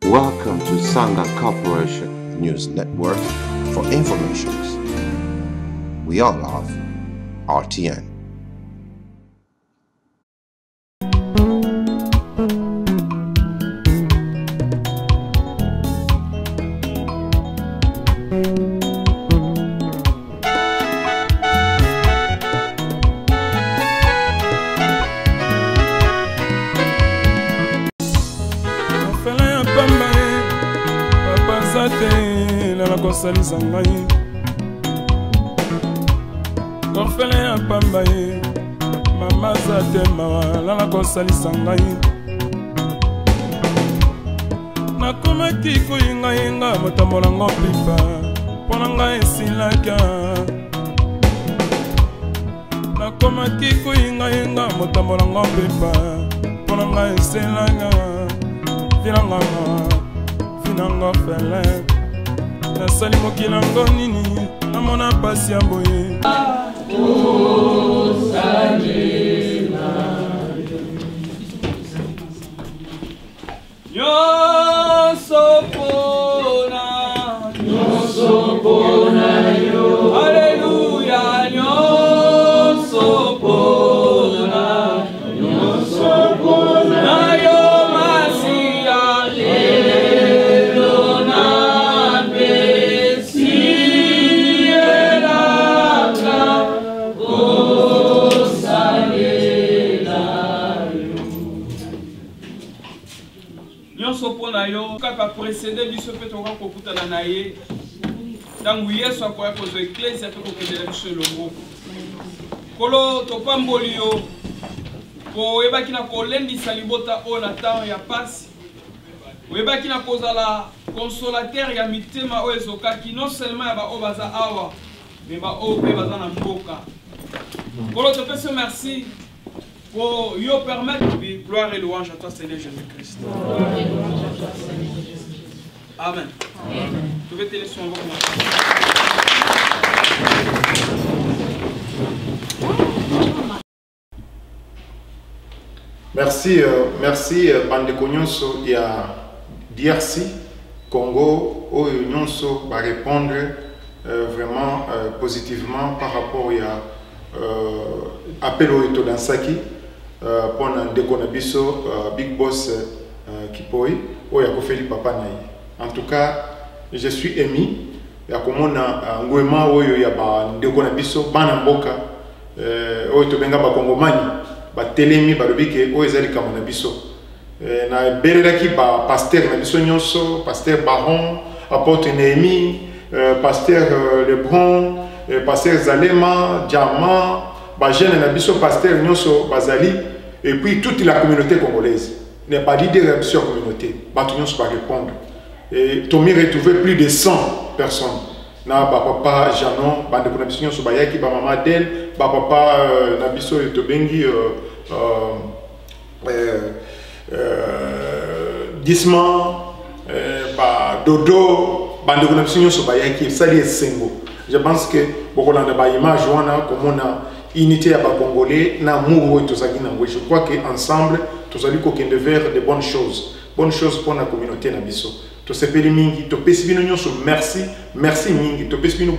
Welcome to Sanga Corporation News Network for informations. We all love RTN. Salisa ngai Orphelin ya pamba ye Mama zate mawa Lala ko salisa ngai Nakomaki kuyinga yinga Motambola ngo pipa Pona ngai esilaka Nakomaki kuyinga yinga Motambola ngo pipa Pona ngai esilaka Vinanga orphelin Nasali mokilango nini namona pasi ya boye Nyonso pona yo Alleluia nyonso pona yo Masia kaka précédé biso pe toka kokutana na ye ntango yesu akoya kozwa eklesia pe kokendela biso elongo kolo topamboli yo po oyebaki na kolendisa libota oyo na ntango ya pasi oyebaki na kozala consolateur ya mitema oyo ezokaki non seulement ya baoyo baza awa me baoyo mpe baza na mboka kolo topesi merci pour yo permettre de gloire et louange à toi Seigneur Jésus-Christ. Amen. Tu veux te laisser en Merci, Bandeko Nyonso ya DRC, Congo, où Nyonso va répondre vraiment positivement par rapport à appel au Eto Dansaki. Pour Ndeko na biso Big Boss Kipoi oya kofeli papa na ye. En tout cas, je suis ému ya komona ngwema oyo ya ba Ndeko na biso bana mboka oyo to benga ba kongomani ba telemi ba lobike oyo ezali kama na biso na belelaki ba pasteur na biso nyonso, pasteur Baron, apôtre Néhémie, pasteur Lebron, pasteur Zalema, Diamant, ba jeune na biso pasteur nyonso bazali et puis toute la communauté congolaise n'est pas leader sur la communauté ba nyonso va répondre et Tommy retrouvé plus de 100 personnes na ba papa Janon bande ko na biso nyonso ba yaki ba mama Del ba papa na biso to bengi Disman ba Dodo bande ko na biso nyonso ba yaki sali esengo. Je pense que beaucoup de ba image wana comme on a unité à Congolais na mouro et je crois qu'ensemble tous allons qu'on vers de bonnes choses pour la communauté na biso to sepeli mingi to pesi bino nyonso merci mingi to pesi bino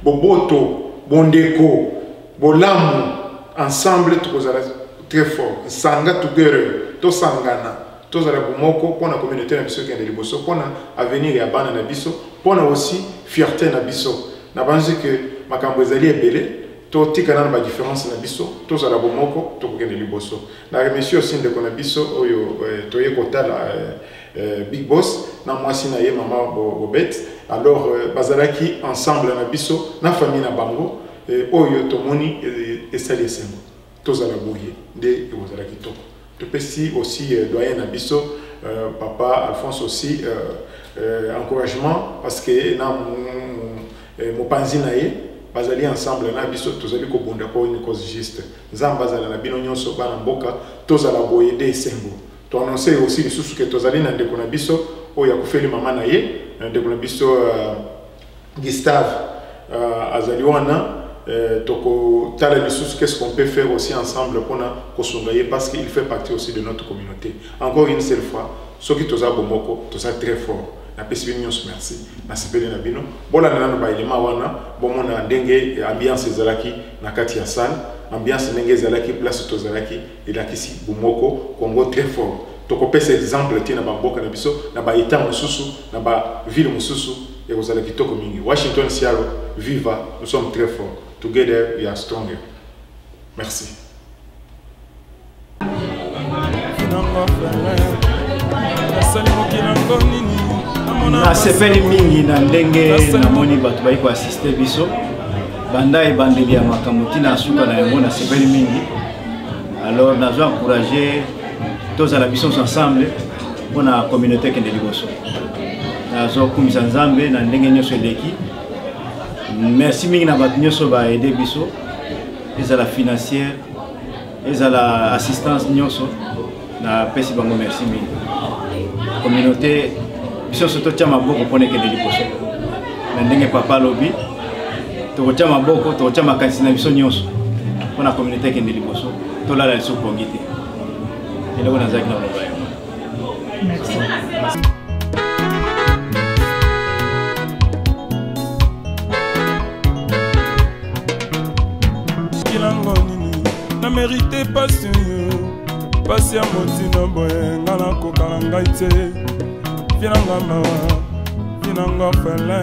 boboto bondeko bolamu ensemble tokozala très fort sanga together to sangana tozala bomoko pour la communauté na biso kende liboso pour na avenir ya bana na biso pour na aussi fierté na biso na banzi que makambo ezali ebele to tikana na différence na biso tozala bomoko to kokende liboso na remercie aussi de kona biso oyo toye kotala Big Boss na mwasi na ye mama Bobet alors bazalaki ensemble na biso na famille na bango oyo tomoni esali esengo tozala boye nde ozalaki toko topesi aussi doyen na biso papa Alphonse aussi encouragement parce que na mopanzi na ye bazali ensemble na biso tozali ko bonda ko une cause juste nzamba zala na bino nyonso bana mboka tozala boye de esengo to annoncer aussi lisusu que tozali na ndeko na biso oyo akufeli mama na ye ndeko na biso Gustave azali wana qu'est-ce qu'on peut faire aussi ensemble pour nous parce qu'il fait partie aussi de notre communauté. Encore une seule fois, ceux qui sont bomoko, tous très fort. Na pesi bien merci. Na sepeli na bino. Bola na no ba ilima wana, bomo na ndenge ambiance ezalaki na kati ya salle, ambiance ndenge ezalaki place tozalaki elakisi bomoko Congo très fort. Tokopesa exemple tina bamboka na biso na ba état mosusu na ba ville mosusu et vous allez kitoko mingi. Washington Seattle, viva, nous sommes très forts. Together we are stronger. Merci. Na sepeli mingi na ndenge na moni bato baiko assister biso banda e bandeli ya makambo tina suka na yango na sepeli mingi. Alors nazo encourager tous à la biso ensemble pour la communauté qui est liboso. Nazo kumisa nzambe na ndenge nyonso eleki. Merci mingi na bato nyonso ba aider biso. Ezala financière, ezala assistance nyonso na pesi bango merci mingi. Communauté biso soto tia maboko pone ke liboso. Na ndenge papa lobi to tia maboko to tia makanisi na biso nyonso pour la communauté qui est liboso. To la liso pongite. Et là on a zaki na loba. Merci. Na mérité passion passion motina boye ngala ko kalanga ite finanga mawa finanga fele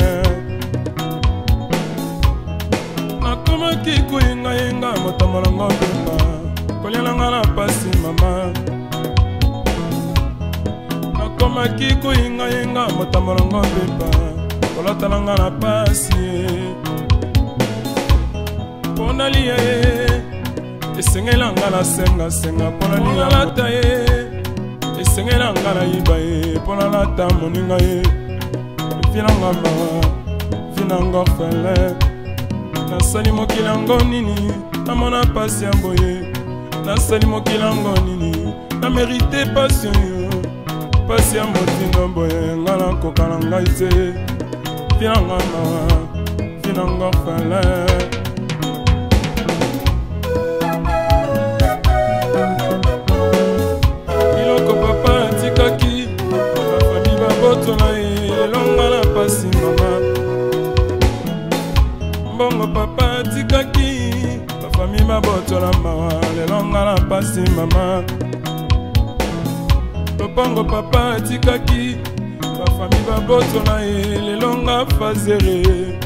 na koma ki kuinga inga motamala ngomba kolela ngala pasi mama na koma ki kuinga inga motamala ngomba kolata ngala pasi ponalia esengela ngala senga senga pona lingala ye esengela ngala yiba ye pona lata moninga ye finanga mawa finanga fele nasali mokilango nini namona pasi ya boye nasali mokilango nini na mérité passion yo pasi ya motindo boye ngala kokala ngai te finanga mawa finanga fele Mbongo papa tikaki la famille mabotola mawa lelonga la pasi mama Lopango papa tikaki la famille mabotola lelonga fazere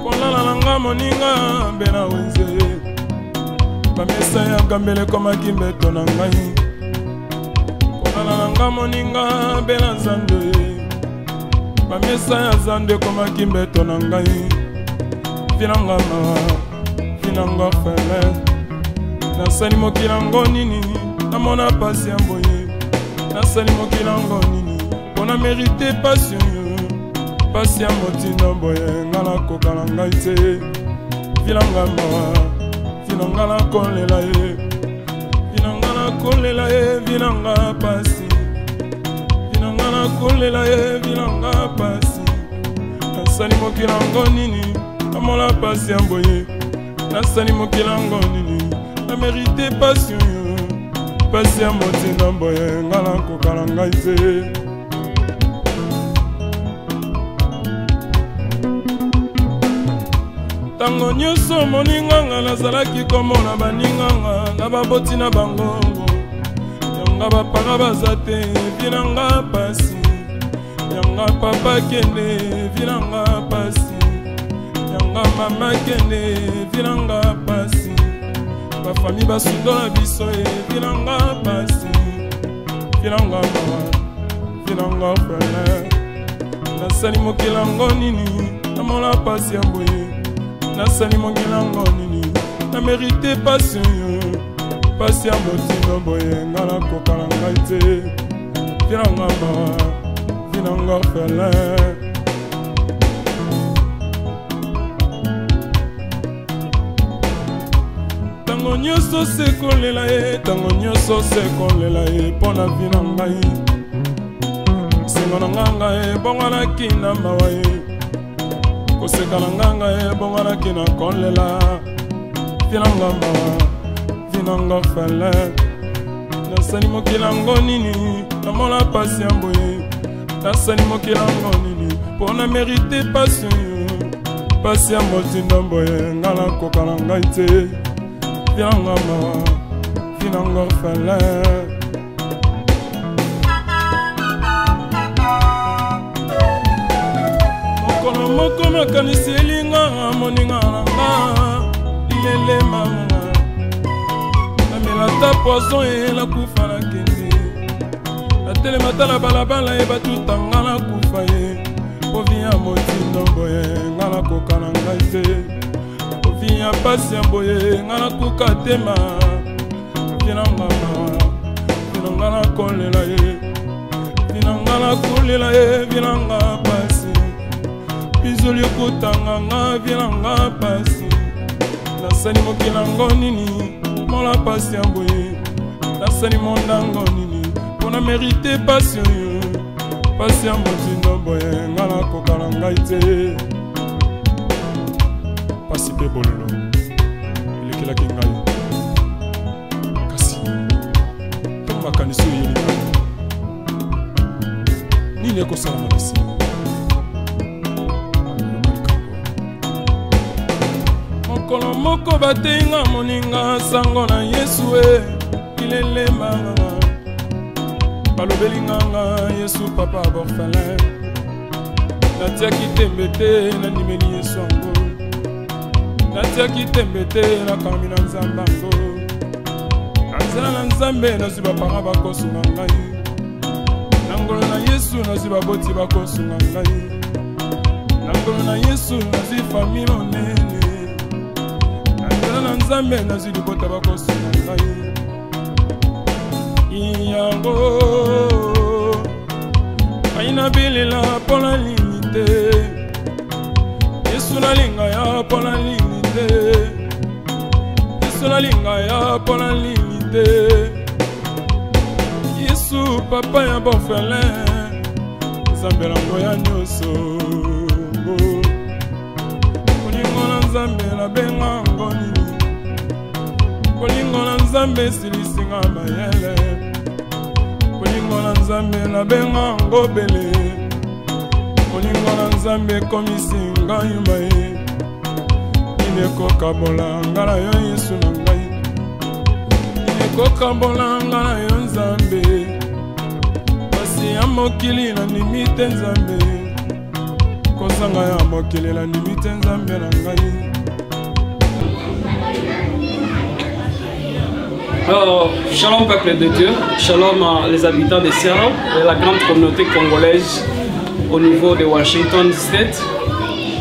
Kolala langa moninga bena wenze Bamesa ya gambele koma kimbeto na ngai Kolala langa moninga bena zande Bamesa ya zande koma kimbeto na ngai Finanga mawa, finanga fele Nasali mokilango nini, namona pasi amboye Nasali mokilango nini, pona mérité passion yo Pasi ya motina boye, ngala kokala ngai te Finanga mawa, finanga la kolela ye Finanga la kolela ye, finanga pasi Finanga la kolela ye, finanga pasi Nasali mokilango nini Amola pasi amboye Nasali mokilango nini Na mérité passion yo Pasi ya motina mboye Ngala kokala ngai te Tango nyonso moninganga nazalaki komona baninganga Na baboti na bangongo Yanga bapaka baza te Vinanga pasi Yanga papa kende Vinanga pasi Yanga mama kende Vinanga pasi Ba famille basundola biso Vinanga pasi Vinanga mawa Vinanga frele Nasali mokilango nini Namola pasi amboye Nasali mokilango nini Na mérité passion yo Pasi ya motindo boye Ngala kokala ngai te Vinanga mawa Vinanga frele Tango nyonso se kolela ye Tango nyonso se kolela ye Pona vina ngai Sengo na nganga ye Bonga na kina mawa ye koseka na nganga ebonganaki na kolela vinanga mawa vinanga fele nasali mokilango nini namona pasi ya mboye nasali mokilango nini mpo na merite pasi pasi ya motindo mboye nga nakoka na ngai te vinanga mawa vinanga fele mokolo moko makanisi elinga moninga nanga lilele mama namela poison ela kufa na kende natelema tala balabala ye batutanga na kufa ye po vi ya motindo boye nga nakoka na ngai te po vi ya pasi ya boye nga nakoka tema vinanga vinanga nakolela ye vinanga nakolela ye vinanga pasi bizoli okotanga nga vinanga pasi nasali mokilango nini mola pasi ya boye nasali mondango nini mpona merite pasi oyo pasi ya motindo boye nga nakoka na ngai te pasi mpe bololo elekelaki ngai kasi ntongo makanisi oyo yeli ngai nini ekosala makisi mokolo moko bateinga moninga sango na yesu e ilelemanga balobelinganga yesu papa borfelin natiaki tembe te nandimeli yesu yango natiaki tembe te nakambi na nzambe yango nanzela na nzambe nazwi bapara bakosunga ngai nangolo na yesu nazwi baboti bakosunga ngai nangolo na yesu nazwi fami monene na nzambe nazwi libota bakosunga ngai yango aina bilela mpona lini te yesu nalinga ya mpona lini te yesu nalinga ya mpona lini te yesu papa ya borfelin nzambe lango ya nyonso kolingo na nzambe nabengango nini kolingo na nzambe esilisinga mayele kolingo na nzambe nabenga ngobele kolingo na nzambe ekomisinga yuma ye inekokabola nga na yo yesu na ngai inekokabola nga na yo nzambe pasi ya mokili nandimi te nzambe kozanga ya mokili nandimi te nzambe na ngai. Alors, shalom peuple de Dieu, shalom les habitants de Seattle et la grande communauté congolaise au niveau de Washington State.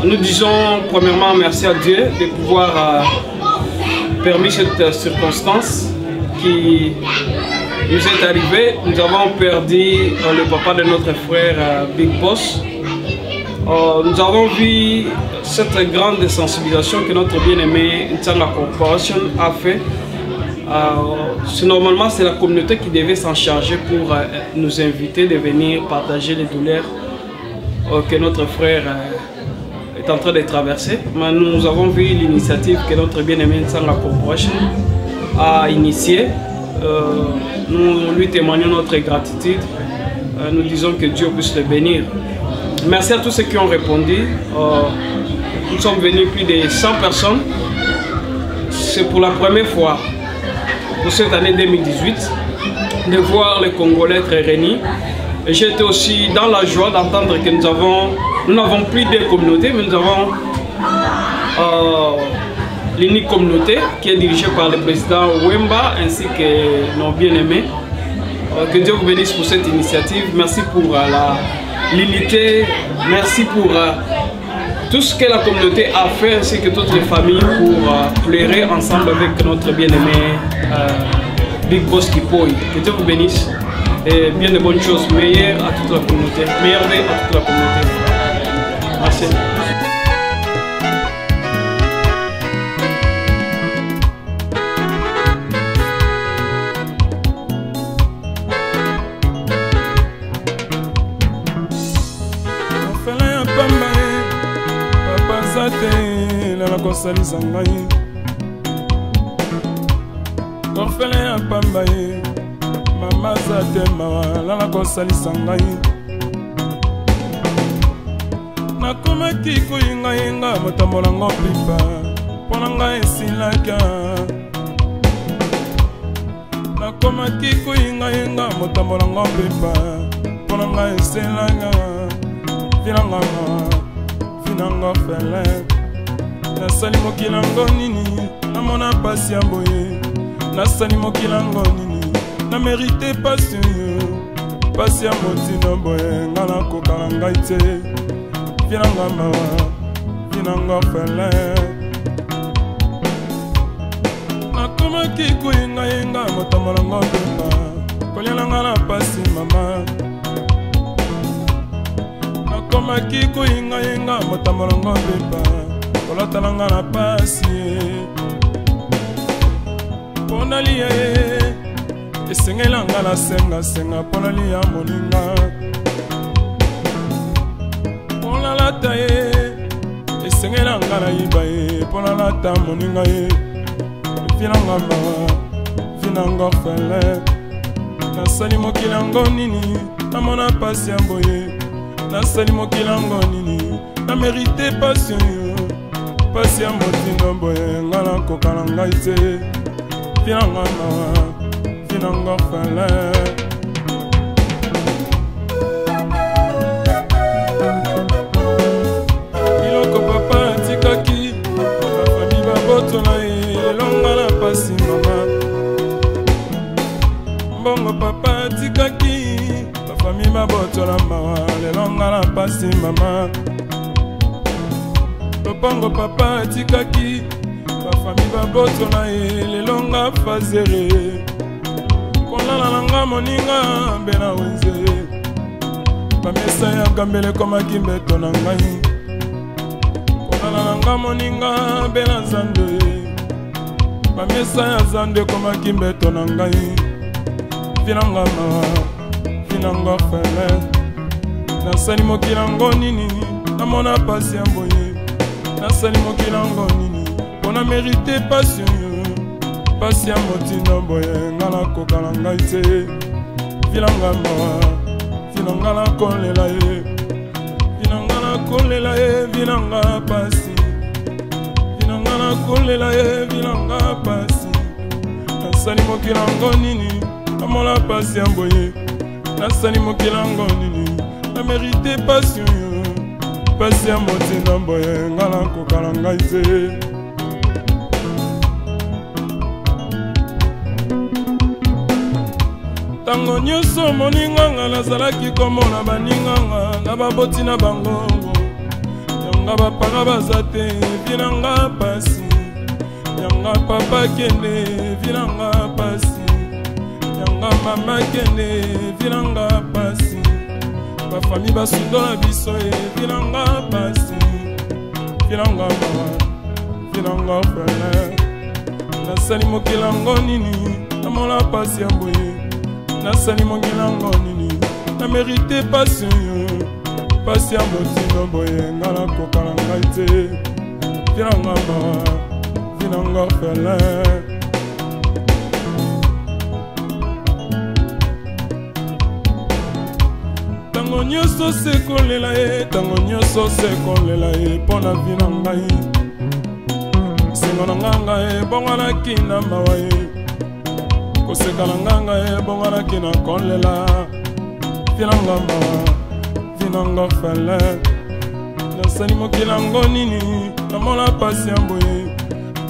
Nous disons premièrement merci à Dieu de pouvoir permis cette circonstance qui nous est arrivée. Nous avons perdu le papa de notre frère Big Boss. Nous avons vu cette grande sensibilisation que notre bien-aimé Ntsanga Corporation a fait. Normalement, c'est la communauté qui devait s'en charger pour nous inviter de venir partager les douleurs que notre frère est en train de traverser. Mais nous avons vu l'initiative que notre bien-aimé Ntsanga Corporation a initiée. Nous lui témoignons notre gratitude. Nous disons que Dieu puisse le bénir. Merci à tous ceux qui ont répondu. Nous sommes venus plus de 100 personnes. C'est pour la première fois pour cette année 2018 de voir les Congolais être réunis. Et j'étais aussi dans la joie d'entendre que nous n'avons plus de communauté, mais nous avons l'unique communauté qui est dirigée par le président Wemba ainsi que nos bien-aimés. Que Dieu vous bénisse pour cette initiative. Merci pour l'unité, merci pour tout ce que la communauté a fait ainsi que toutes les familles pour pleurer ensemble avec notre bien-aimé Big Boss Kipoy. Que Dieu vous bénisse et bien de bonnes choses, meilleures à toute la communauté, meilleures à toute la communauté. Merci. kosalisa ngai orphelin ya pamba ye mama za te mawa lala kosalisa ngai nakomaki koyingayenga motambolango pipa mpona ngai esilaka nakomaki koyingayenga motambolango pipa mpona ngai esilaka vinanga vinanga fele nasali mokilango nini namona pasi ya boye nasali mokilango nini na mérite pasi pasi ya motindo boye nga nakokala ngai te vinanga mawa vinanga fele nakomaki koyengayenga motambolango pepa kolielanga na pasi mama nakomaki koyengayenga motambolango pepa kolotalanga na pasi mpona lia ye esengelanga na sengasenga mpona lia moninga mpona lata ye esengelanga na yiba ye mpona lata moninga ye vinanga mawa vinanga orphelin nasali mokilango nini namona pasi ya boye nasali mokilango nini na mérite pasi yo pasi ya motindo boye nga nakokala ngai te vinanga mawa vinanga orphelin biloko papa atikaki bafami babotola ye elonga na pasi mama mbongo papa atikaki bafami babotola mawa lelonga na pasi mama lopango papa atikaki bafami babotola ye lelonga fazere kolala nanga moninga mbe na wenze bamesa ya kambele komaki mbeto na ngai kolala nanga moninga mbe na zando bamesa ya zando komaki mbeto na ngai vinanga mawa vinanga orphelin nasali mokilango nini namona pasi ya boye nasali mokilango nini mpona mérite pasi yo pasi ya motindo boye nga nakokala ngai te vinanga mawa vinanga nakolela ye vinanga nakolela ye vinanga pasi vinanga nakolela ye vinanga pasi nasali mokilango nini namona pasi ya boye nasali mokilango nini na mérite pasi yo pasi ya motindo boye nga nakokala ngai te ntango nyonso moninganga nazalaki komona baninganga na baboti na bangongo yanga bapaka baza te vinanga pasi yanga papa kende vinanga pasi yanga mama kende vinanga pasi bafami basundola biso vinanga pasi vinanga mawa vinanga orphelin nasali mokilango nini namona pasi ya boye nasali mokilango nini na mérite pasi yo pasi ya motindo boye nga nakokala ngai te vinanga mawa vinanga orphelin ntango nyonso sekolela ye ntango nyonso sekolela ye mpona vina ngai sengo na nganga ye bonganaki na mawa ye koseka na nganga ye bonganaki na kolela vinanga mawa vinanga orphelin nasali mokilango nini namona pasi ya boye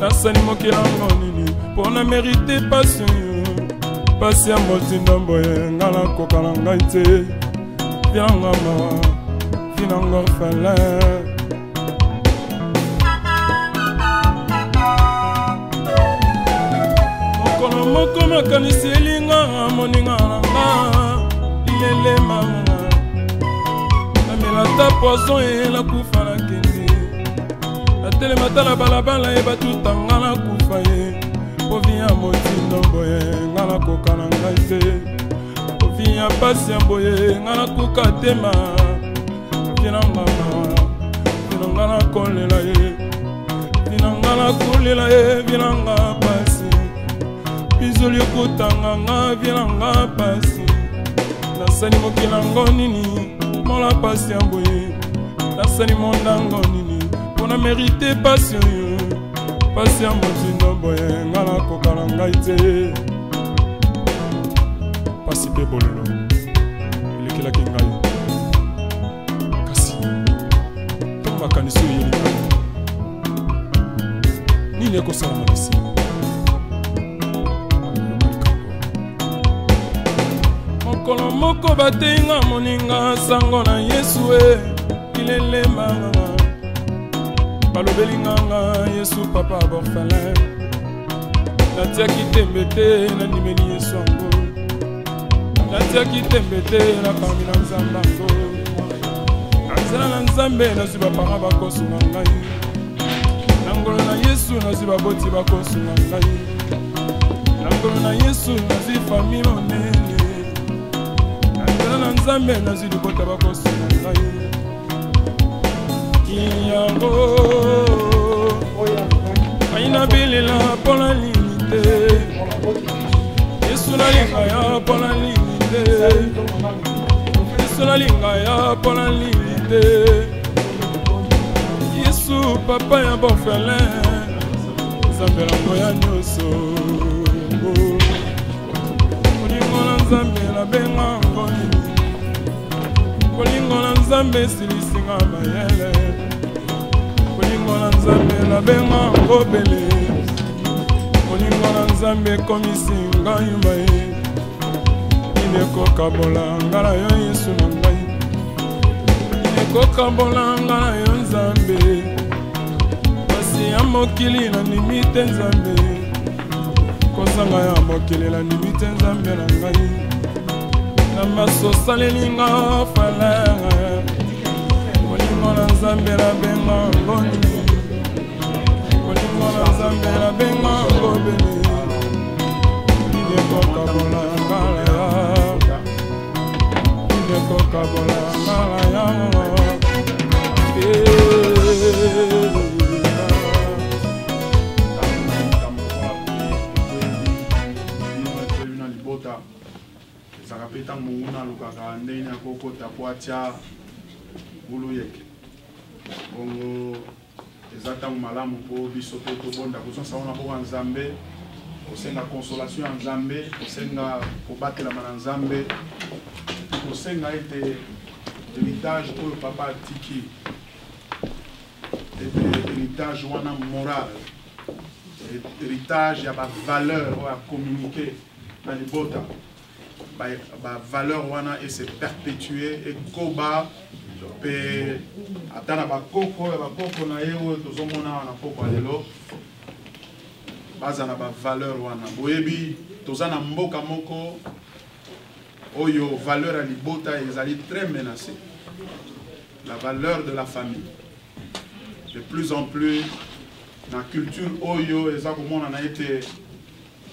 nasali mokilango nini mpona mérite pasi yo pasi ya motindo boye nga nakokala ngai te vinanga mawa vinanga orphelin mokolo moko makanisi elinga moninga nanga lilele mama namela poison eyela kufa na kende natelema tala balabala ye batutanga na kufa ye povi ya motindo boye nga nakokala ngai te povi ya pasi ya boye nga nakoka tema vinanga mawa vinanga nakolela ye ngala kulela ye vilanga pasi bizoli okutanga nga vilanga pasi nasani mokilango nini mola pasi ya boye nasani mondango nini mpona merite pasi oyo pasi ya motindo boye nga nakokala ngai te pasi mpe bolelo elekelaki ngai kasi ntongo makanisi oyo yeli ngai nini ekosalama na nsima mokolo moko bateinga moninga sango na yesu e ilelemanga balobeli nganga yesu papa borfelin natiaki tembe te nandimeli yesu yango natiaki tembe te nakambi na nzambe yango nanzela na nzambe nazwi bapara bakosunga ngai nangolo na yesu nazwi baboti bakosunga ngai nangolo na yesu nazwi fami monene nanzela na nzambe nazwi libota bakosunga ngai yango aina bilela mpona lini te yesu nalinga ya mpona lini te yesu nalinga ya mpona lini te yesu papa ya borfelin nzambe lango ya nyonso kolingo na nzambe nabenga ngoni kolingo na nzambe esilisinga mayele kolingo na nzambe nabenga ngobele kolingo na nzambe ekomisinga yuma ye inekokabola nga na yo yesu na ngai inekokabola nga na yo nzambe pasi ya mokili nandimi te nzambe kozanga ya mokili nandimi te nzambe na ngai na maso osalelinga falere kolingo na nzambe nabenga ngoni kolingo na nzambe nabenga ngobele inekokabola ngala ya inekokabola ngala ya ezaka monguna alukaka ndenge akokota po atia bulu yeke bongo eza ntango malamu mpo biso mpe tobonda kozonsa wana mpo ya nzambe kosenga consolation ya nzambe kosenga kobatelama na nzambe kosenga ete héritage oyo papa atiki ete héritage wana moral héritage ya bavaleur oyo acommuniqué na libota bavaleur wana ese perpétuer ekoba mpe ata na bakoko ya bakoko na ye oyo tozomona wana poko ya lelo baza na bavaleur wana boyebi toza na mboka moko oyo valeur ya libota ezali très menacée la valeur de la famille de plus en plus na culture oyo eza komonana ete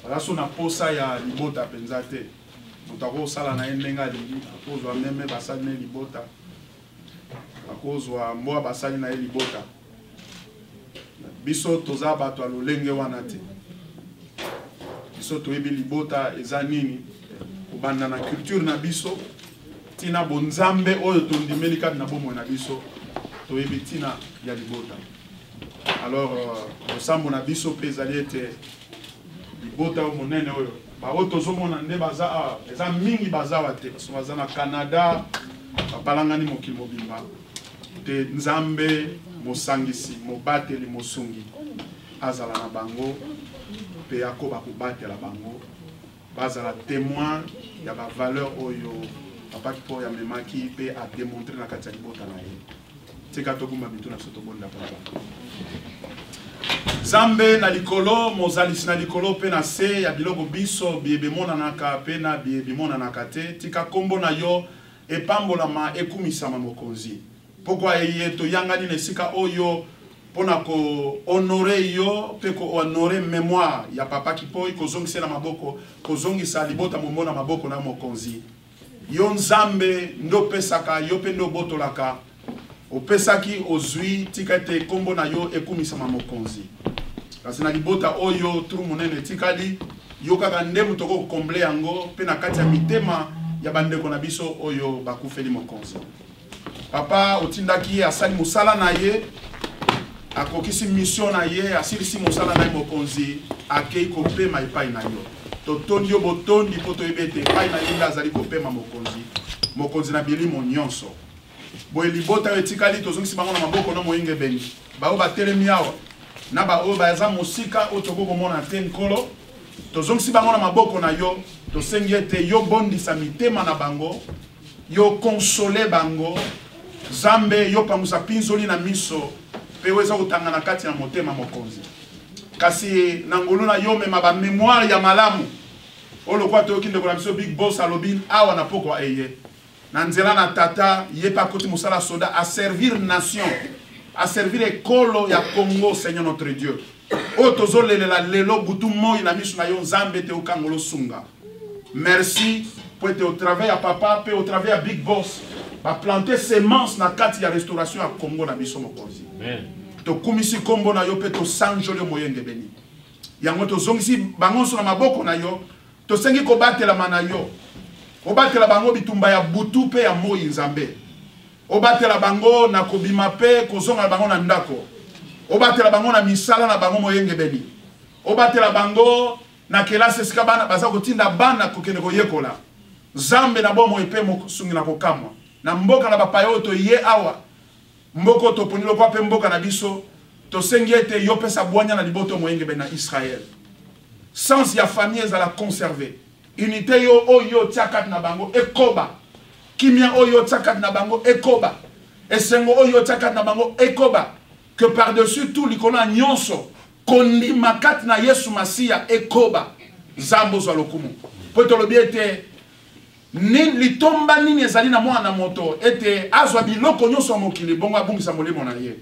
baza so na posa ya libota mpenza te moto akosala na ye ndenge alingi akozwa meme basali na ye libota akozwa mboa basali na ye libota biso toza bato ya lolenge wana te biso toyebi libota eza nini kobanda na culture na biso tina bonzambe oyo tondimeli kati na bomoi na biso toyebi tina ya libota alors bosambo na biso mpe ezali ete libota oyo monene oyo baoyo tozomona nde baza awa eza mingi baza awa te baso baza na Canada babalangani mokili mobimba te nzambe mosangisi mobateli mosungi azala na bango mpe akoba kobatela bango bazala témoin ya bavaleur oyo papa kipo ya memaki mpe ademontre na kati ya libota na ye tika tobumba bitu na biso tobonda papa Zambe na likolo, mozalisi na likolo pe na se ya biloko biso biebe monanaka pe na biebe monanaka te tika kombo na yo epambolama ekumisama mokonzi pokwa eye toyangani na esika oyo pona ko honore yo pe ko honore mémoire ya papa Kipoi kozongisa na maboko kozongisa libota momona maboko na mokonzi yo nzambe ndo pesaka yo pe ndo botolaka opesaki ozwi tika te kombo na yo ekumisama mokonzi kasi na libota oyo tru monene tikali yo kaka ndemu toko komble yango pe na kati ya mitema ya bandeko na biso oyo bakufeli mokonzi. Papa otindaki asali musala na ye akokisi mission na ye asilisi musala na ye mokonzi akei kopema epai na yo totondi yo botondi po toyebete epai na ye azali kopema mokonzi na bilimo nyonso boye libota yo etikali tozongisi bango na maboko no moyenge beni bao batelemi awa na baoyo baza mosika oyo tokokomona te nkolo tozongisi bango na maboko na yo tosengi ete yo bondisa mitema na bango yo konsole bango Zambe yo pangusa pinzoli na miso pe weza kutanga na kati na motema mokonzi kasi nangolo na yo mema ba mémoire ya malamu olo kwa to kinde ko na biso big boss alobin awa na poko eye na nzela na tata ye pa koti musala soda à servir nation à servir ekolo ya Congo Seigneur notre Dieu o tozolelela lelo butu moi na miso na yo Zambe te okangolo sunga merci pour être au travail à papa pe au travail à big boss va planter semence na kati ya restauration à Congo na biso mokonzi. Amen. To kumisi kombo na yo pe to sanjole moyenge beni. Yango to zongisi bangonso na maboko na yo to sengi ko batela mana yo. O batela bango bitumba ya butu pe ya moi Nzambe. O batela bango na kobima pe kozonga bango na ndako. O batela bango na misala na bango moyenge beni. O batela bango na kelase sika bana baza kotinda bana kokene koyekola. Zambe na bomo epe mo sungi na kokamwa. Na mboka na bapayo to ye awa mboko to ponilo kwa pe mboka na biso to sengi ete yo pesa bwanya na liboto moyenge be na Israël sans ya famille za la conserver unité yo oyo tsakat na bango ekoba kimia oyo tsakat na bango ekoba esengo oyo tsakat na bango ekoba que par-dessus tout likona nyonso kondi makat na Yesu Masia ekoba zambo za lokumu poto lobiete ni litomba nini ezali na mwana moto ete azwa biloko nyonso mokili bongo abungisa molimo na ye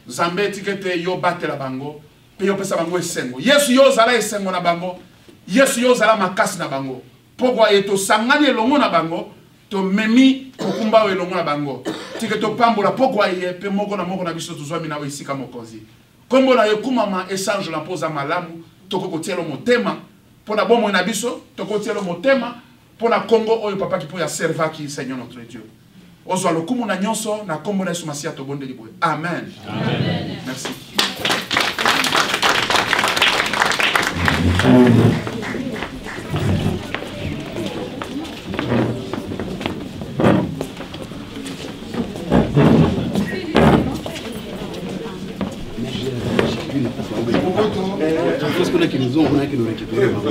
Zambe tikete yo batela bango pe yo pesa bango esengo Yesu yo zala esengo na bango Yesu yo zala makasi na bango pokwa eto sangani elongo na bango to memi kokumba elongo na bango tiketo pambola pokwa ye pe moko na biso tozwa mina we sika mokonzi kombo na ye kumama échange la poza malamu toko tielo motema pona bomo na biso toko tielo motema pour la Congo oyo papa qui peut ya servir qui Seigneur notre Dieu. Ozwa lokumu na nyonso na kombo na Yesu Masia to bonde libwe. Amen. Amen. Merci. Qu'est-ce qu'on a qui nous ont, on a qui nous récupérent.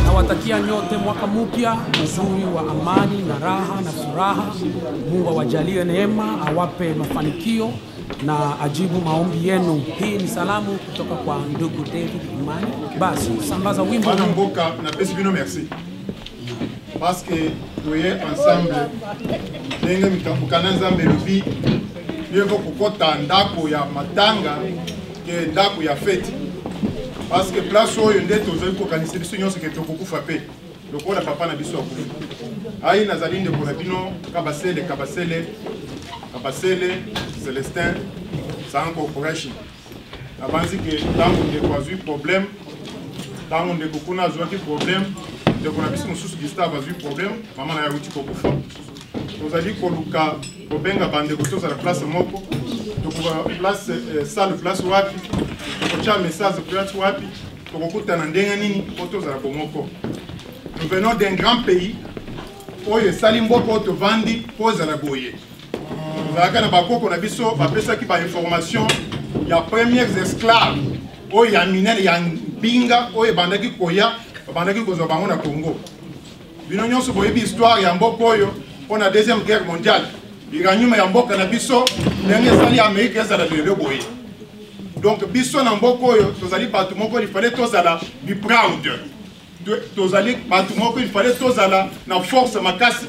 Nawatakia nyote mwaka mpya mzuri wa amani na raha na furaha. Mungu awajalie neema, awape mafanikio na ajibu maombi yenu. Hii ni salamu kutoka kwa ndugu David Imani. Basi sambaza wimbo na mboka na pesi bino merci. Parce que nous sommes ensemble. Ndenge mkamukana Nzambe lubi. Yeko kokota ndako ya matanga ke ndako ya fête. Parce que place oyo nde tozali kokanisa biso nyonso ke tokokufa pe lokola papa na biso akufa ai nazali ndeko na bino kabasele Celestin Sang Corporation abanzi ke ntango ndeko azwi problème ntango ndeko kuna azwaki problème ndeko na biso mosusu Gustave azwi problème mama na yauti kokufa tozali koluka kobenga bandeko tozala place moko tokoba place salle place wapi tokotia message place wapi tokokutana ndenge nini po tozala bomoko. Nous venons d'un grand pays oyo esali mboka oyo tovandi po ezala boye tozalaka na bakoko na biso bapesaki bainformation ya premières esclaves oyo ya minene ya mbinga oyo ebandaki koya babandaki kozwa bango na Congo. Bino nyonso boyebi histoire ya mboka oyo mpona deuxième guerre mondiale iranyuma ya mboka na biso ndenge esali Amerika ezala lelo boye. Donc biso na mboka oyo tozali bato moko il fallait tozala be proud tozali bato moko il fallait tozala na force makasi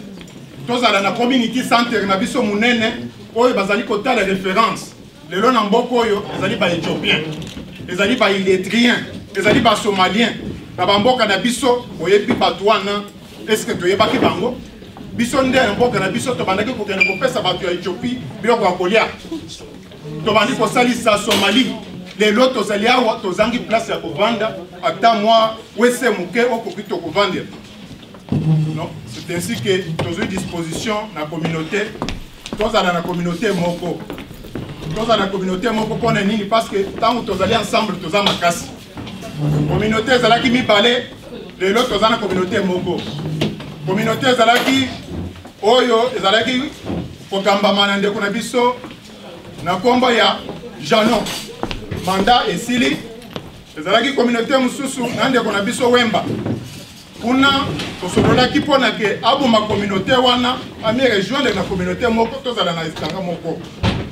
tozala na community center na biso munene oyo bazali kotala référence lelo na mboka oyo ezali ba éthiopien ezali ba illétrien ezali ba somalien na bamboka na biso oyebi bato wana est-ce que toyebaki bango biso nde na mboka na biso tobandaki kokende kopesa bato ya Éthiopie biloko ya kolia tobandi kosalisa Somalie lelo tozali awa tozangi place ya kovanda ata mwa wese muke okoki tokovandela. Non, c'est ainsi que tozwi disposition na communauté tozala na communauté moko mpona nini parce que ntango tozali ensemble toza makasi communauté ezalaki mibale lelo toza na communauté moko communauté ezalaki oyo ezalaki kokambama na ndeko na biso na kombo ya Janon manda esili ezalaki communauté mosusu na ndeko na biso Wemba kuna tosololaki mpona ke aboma communauté wana ami rejoindre na communauté moko tozala na esanga moko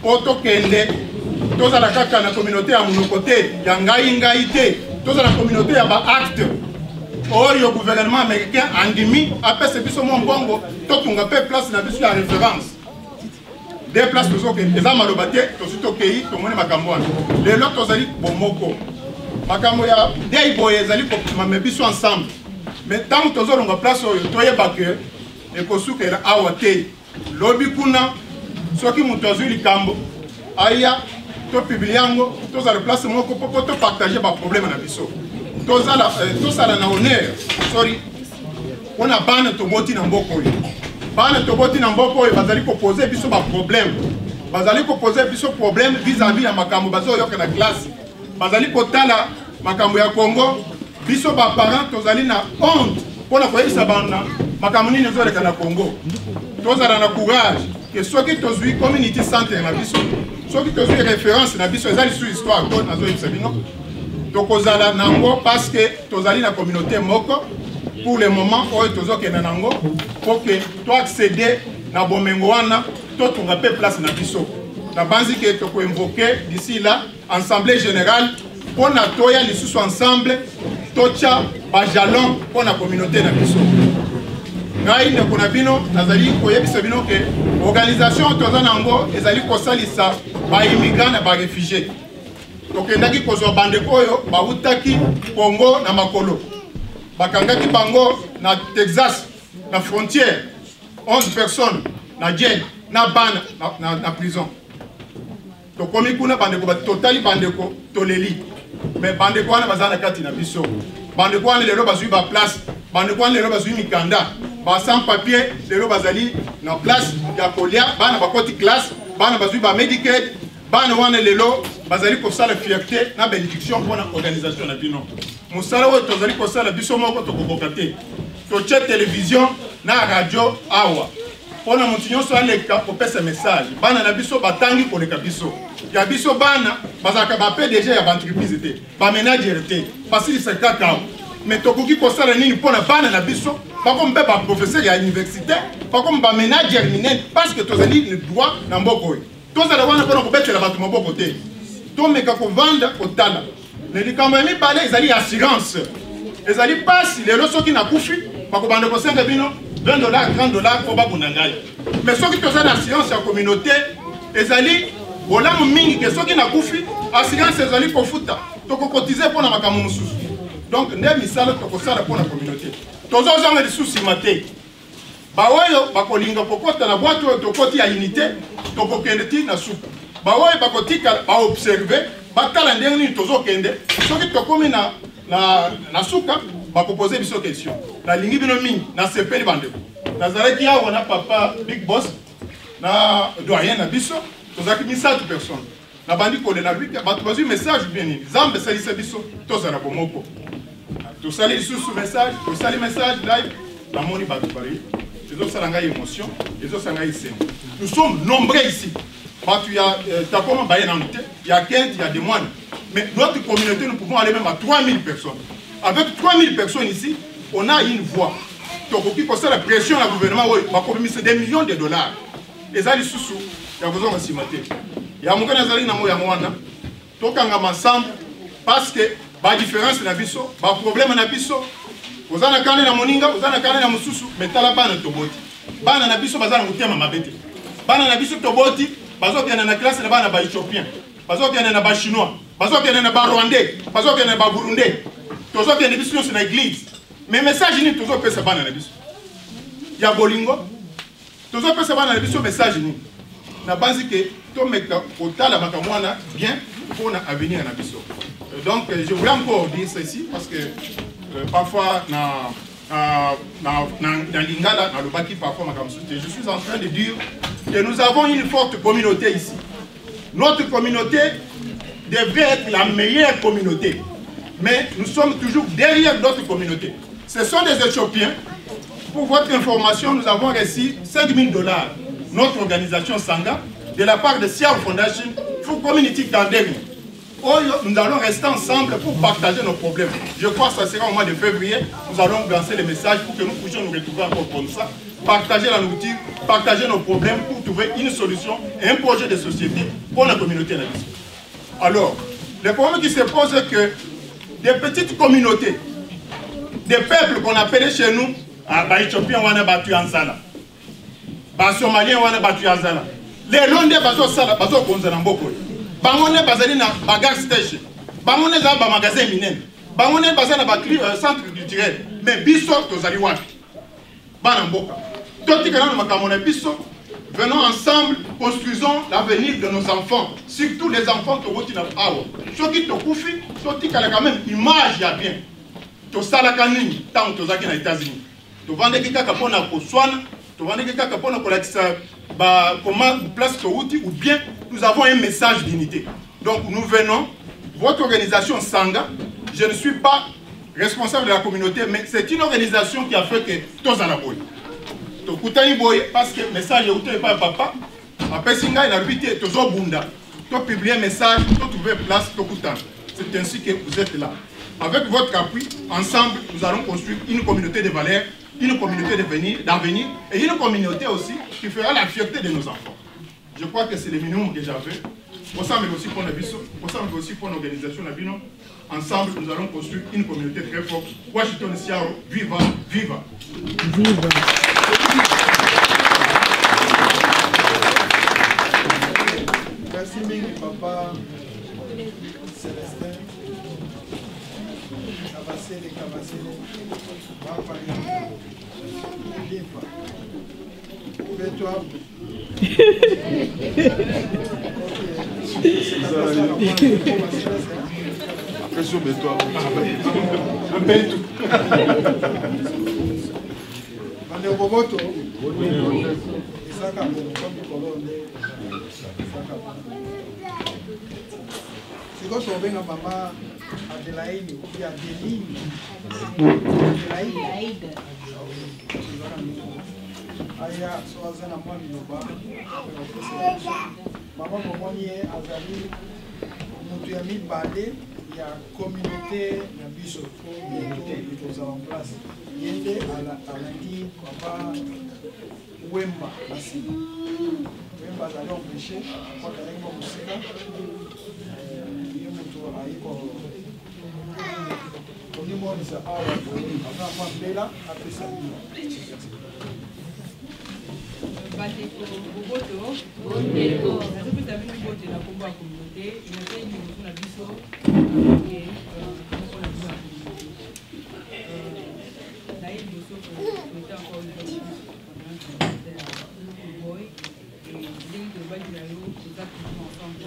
po tokende tozala kaka na communauté ya monoko te ya ngai te tozala na communauté ya baacte oyo gouvernement américain andimi apese biso mwa mbongo totunga mpe place na biso ya référence des places tozokende eza maloba te tosi tokei tomoni makambo wana lelo tozali bomoko makambo ya dei boye ezali komame biso ensemble mais ntango tozolonga place oyo toyeba ke ekosukela awa te lobi kuna soki moto azwi likambo aya topiblie yango tozala place moko po topartage baproblème na biso tosala na honneur sorry mpona bana toboti na mboka oyo bana toboti na mboka oyo bazali kopose biso baproblème bazali kopose biso problème vis-à-vis ya makambo bazoyoka na classe bazali kotala makambo ya Congo biso baparent tozali na honte mpona koyebisa bana makambo nini ezoleka na Congo tozala na courage ke soki tozwi community center na biso soki tozwi référence na biso ezali sur histoire to nazoyebisa bino tokozala nango parce que tozali na communauté moko pour le moment oyo tozokenda nango po ke toaccéder na bomengo wana totunga mpe place na biso na banzi ke tokoinvoke d'ici là assemblée générale mpona toya lisusu ensemble totia bajalon mpona communauté na biso ngai ndeko na bino nazali koyebisa bino ke organisation toza nango ezali kosalisa baimmigrant na baréfugié tokendaki kozwa bandeko oyo bautaki Congo na makolo bakangaki bango na Texas na frontière 11 personnes na jail na bana na prison tokomi kuna bandeko totali bandeko toleli mais bandeko wana baza na kati na biso bandeko wana lelo bazwi ba place bandeko wana lelo bazwi mikanda ba sans papier lelo bazali na place ya kolia bana bakoti classe bana bazwi ba Medicaid bana wana lelo bazali kosala fierté na bénédiction mpona organisation na bino mosala oyo tozali kosala biso moko tokokoka te totie télévision na radio awa mpona moto nyonso aleka kopesa message bana na biso batangi koleka biso ya biso bana bazalaka ba PDG ya baentreprise te bamenagere te basilisa kaka mais tokoki kosala nini mpona bana na biso bakomi mpe baprofesseur ya université bakomi bamenagere minene parce que tozali le droit na mboka oyo tozala wana mpona kobetela bato maboko te tomeka kovanda kotala na likambo ya mibale ezali assurance ezali pasi lelo soki nakufi bakobanda kosenga bino $20 $30 po babunda ngai mais soki toza na assurance ya communauté ezali bolamu mingi ke soki nakufi assurance ezali kofuta tokokotize mpona makambo mosusu donc nde misala tokosala mpona communauté tozozanga lisusu nsima te baoyo bakolinga kokota na bwato oyo tokoti ya unité tokokende ti na suka baoyo bakotika baobserve batala ndenge nini tozokende soki tokomi na na suka bakopoze biso question nalingi bino mingi nasepeli bandeko nazalaki awa na papa big boss na doyen na biso tozalaki misato personne na bandi kolela lui bato bazwi message bien nini nzambe esalisa biso tozala bomoko tosali lisusu message tosali message live namoni bato bari ezosala ngai émotion ezosala ngai esengo nous sommes nombreux ici bato ya takoma baye nanu te ya 15 il y a des moines mais notre communauté nous pouvons aller même à 3000 personnes avec 3000 personnes ici on a une voix tokoki kosala pression na gouvernement oyo bakomimise des millions de dollars ezali susu ya kozonga nsima te ya mokana ezali na mo ya mwana tokangama ensemble parce que badiférence na biso baproblème na biso oza na kane na moninga oza na kane na mosusu metala bana toboti bana na biso baza na motema mabe te bana na biso toboti bazokende na classe na bana baéthiopien bazokende na bachinois bazokende na barwandais bazokende na baburundais tozokende biso nyonso na église mais message nini tozopesa bana na biso ya bolingo tozopesa bana na biso message nini na base ke tomeka kotala makambo wana bien pour na avenir na biso. Donc je voulais encore dire ceci parce que parfois dans Lingala, dans le Baki, parfois je suis en train de dire que nous avons une forte communauté ici. Notre communauté devrait être la meilleure communauté, mais nous sommes toujours derrière d'autres communautés. Ce sont des Éthiopiens. Pour votre information, nous avons reçu 5 000 $, notre organisation Sanga, de la part de Siao Foundation for Community Tandem. Nous allons rester ensemble pour partager nos problèmes. Je crois que ça sera au mois de février. Nous allons lancer les messages pour que nous puissions nous retrouver encore comme ça, partager la nourriture, partager nos problèmes pour trouver une solution et un projet de société pour la communauté. Alors, le problème qui se pose est que des petites communautés, des peuples qu'on appelait chez nous, les Éthiopiens on a battu en Zala, les Somaliens on a battu en Zala, les Rwandais bazo Sala, bazo Konzanamboko. Bangone bazali na bagar station, bangone za ba magasin minene, bangone bazali na ba centre culturel, mais biso tozali wapi? Bana mboka. Toti kana na makambo na biso, venons ensemble, construisons l'avenir de nos enfants, surtout les enfants toboti na awa. Soki tokufi, toti kala quand même image ya bien. To sala kanini tant tozaki na États-Unis. To vande kaka pona ko swana, to vande kaka pona ko lakisa ba comment place touti ou bien nous avons un message d'unité. Donc nous venons, votre organisation Sanga, je ne suis pas responsable de la communauté, mais c'est une organisation qui a fait que tous à la boy. Parce que le message est pas papa, après Singa il a invité tous au Bunda, tu publier un message, tu trouver place, c'est ainsi que vous êtes là. Avec votre appui, ensemble, nous allons construire une communauté de valeurs, une communauté d'avenir et une communauté aussi qui fera la fierté de nos enfants. Je crois que c'est le minimum que j'avais. Ensemble aussi pour l'Abisso, ensemble aussi pour l'organisation Nabino. Ensemble, nous allons construire une communauté très forte. Washington Siaro, viva, viva. Viva. Merci Mingi, papa Célestin. Cavassele, viva. Fais-toi. Après soumets-toi. Appelle tout. Boboto. Isaka Siko sobenga mama Adelaide ou bien Adeline. Adelaide. Aya soaza na mwa minoba mama momoni ye azali mutu ya mibale ya communauté na biso po bientôt kozala en place ye nde alandi papa Wemba na nsima Wemba azali empêché akwaka yengo mosika ye mutu ayi konimonisa awa aza mwa mbela apesa bino bandeko boboto nazopesa bino bote na kombo ya communauté inateli motu na biso moko na biso ya communauté naye liboso koeta encore boy ndenge tolobaki na yo eza toujours ensemble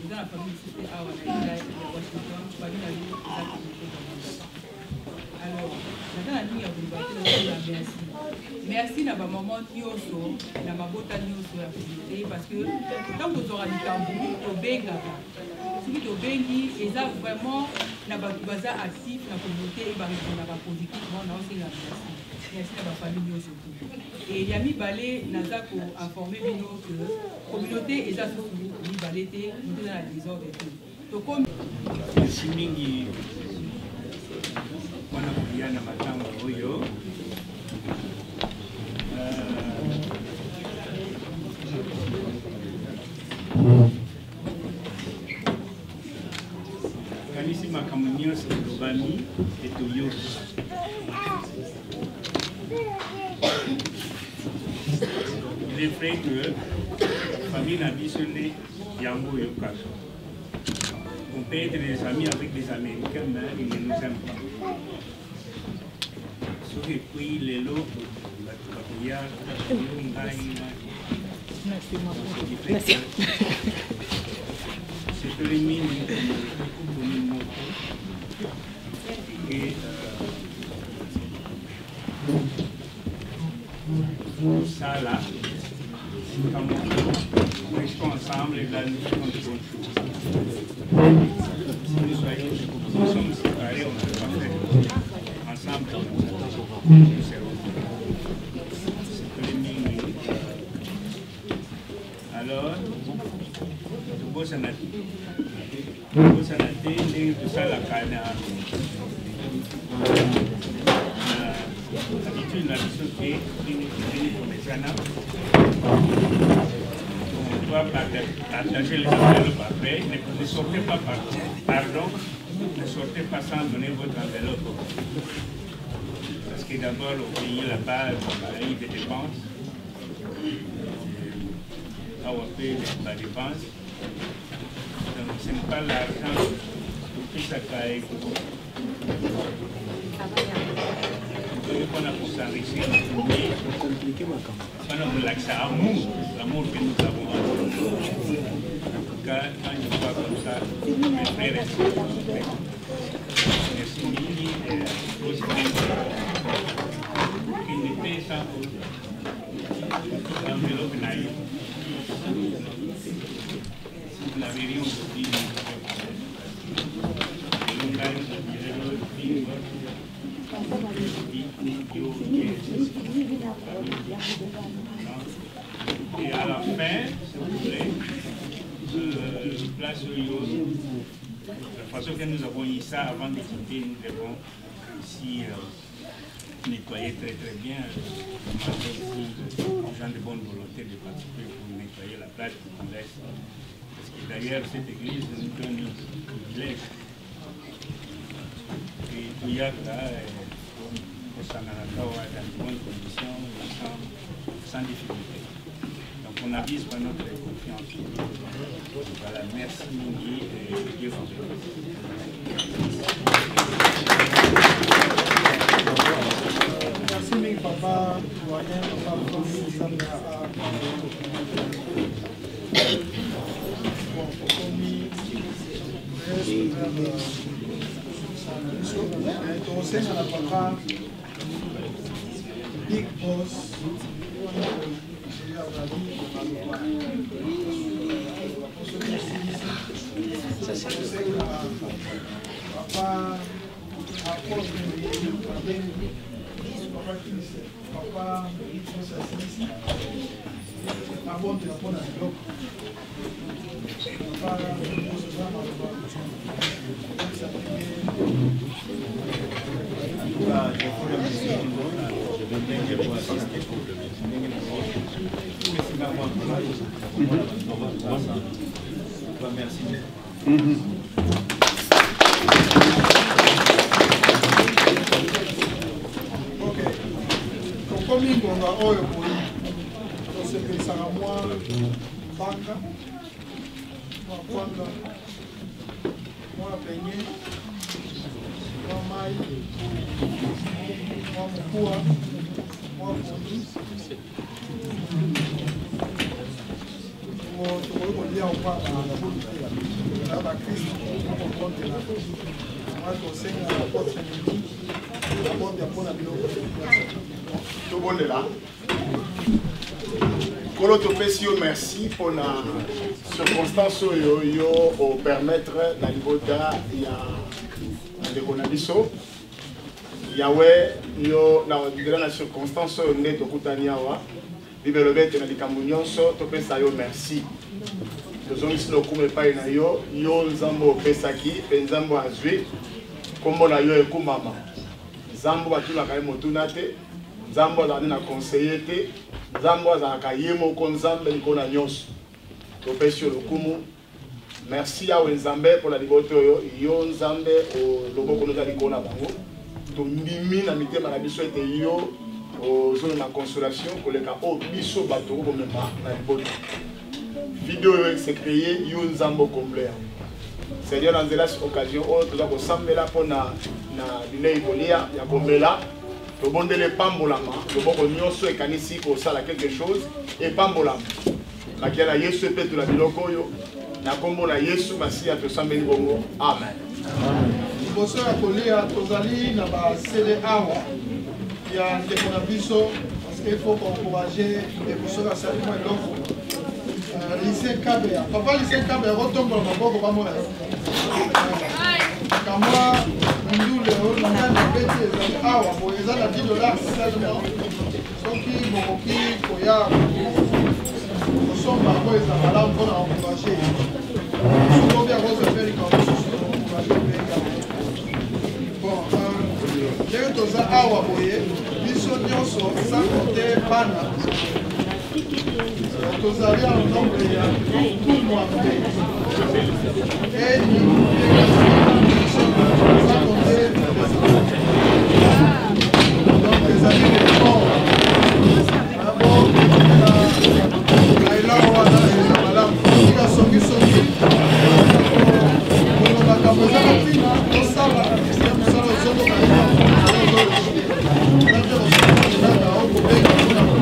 eza na famille mosusu te awa na ya Washington babi na yo eza communauté bamandaka. Alors naza na ndenge ya koloba te nazola merci na bamama nyonso na mabota nyonso ya communauté parce que ntango tozwaka likambo tobengaka soki tobengi eza vraiment na bato baza actif na communauté ebarépondaka positivement na osenga merci na bafamille nyonso te et ya mibale naza koinforme bino que communauté eza susu mibale te moto eza na désordre te tokomi merci mingi wana kolia na matango oyo kanisi makambo nyonso tobami etoyoki il est vrai que famille na biso nde yango oyokaka. On peut être des amis avec des Américains, mais ils ne nous aiment pas. Ce qui est pris les lots, c'est que les mines et ça là, comme on restons ensemble et là nous faisons de bonnes choses. Si nous sommes séparés, on ne peut pas faire ensemble. Nous serons. C'est que les mines. Alors, tout beau sanati. Tout beau sanati, tout ça la canne. L'habitude, la mission qui est pour les années. On doit partager les enveloppes après. Ne sortez pas pardon, ne sortez pas sans donner votre enveloppe. Parce que d'abord, on paye la base, on paye des dépenses. Là, on paye la dépense. Donc, ce n'est pas l'argent qui s'accueille. On a pour s'enrichir, on a pour l'amour que nous avons. En tout cas, quand je vois comme ça, mes frères et sœurs, merci Mili et aussi qu'il n'était sans l'enveloppe naïve. Si vous n'avez rien aujourd'hui, et à la fin, s'il vous plaît, place la façon que nous avons eu ça avant de quitter, nous devons ici nettoyer très bien. Demander aussi aux gens de bonne volonté de participer pour nettoyer la place qui nous laisse. Parce que d'ailleurs, cette église nous donne un privilège. Et tout y a là, au Sanarakawa, dans de bonnes conditions, sans difficulté. Donc on avise par notre confiance. Voilà, merci Mingi et Dieu vous bénisse. Merci Mingi Papa, doyen, Papa, famille, Sandra. Tosenga na papa Big Boss papa apôtre papa abonde na pona biloko papa Merci. Ok. Kokomi ngonga oyo boyi tosepelisaka mwa banga mwa kwanga mwa penye mwa mai mwa mokua mwa pondu Kolo topesi yo merci pour la circonstance yo au permettre na libota ya ndeko na biso yawe yo na circonstance nde tokutani awa bibelo bete na likambo nyonso topesa yo merci tozongisi lokumu epai na yo yo nzambo opesaki mpe nzambo azwi kombo na yo ekumama nzambo batulaka ye motuna te nzambo azalaki na conseiller te nzambo azalaka ye moko nzambe likolo na nyonso topesi yo lokumu merci yawe nzambe mpo na liboto oyo yo nzambe loboko noza likolo na bango tombimi na mitema na biso ete yo ozonga na consolation koleka oyo biso bato komema na liboto video oyo secréé yo nzambo complet Seigneur na nzela occasion oyo toza kosambela mpo na bilei kolia ya komela tobondele pambolama loboko nyonso ekanisi kosala quelque chose epambolama makia na yesu epetola biloko oyo na kombo na yesu masiya tosambeli bongo amen. Liboso ya kolia tozali na basele awa ya ndeko na biso parce qu'il faut encourager liboso ya sali mwa eloko lycée Kabea papa lycée Kabea rotombola maboko bamona kamwa ndule oyo na ngana beti ezali awa boye eza na $10 seulement soki bokoki koya kosomba yango eza malamu mpona encourager sokobi yango ozafeli kango susu encourager mpenga bon ndenge toza awa boye biso nyonso sans compter bana tozali en nombre ya tout mois mpe eni sans compter donc ezali lefort abo nailao wana eza malamu tika songisoki makambo eza na ntina tosala ya mosala ozokoka okobenga mpona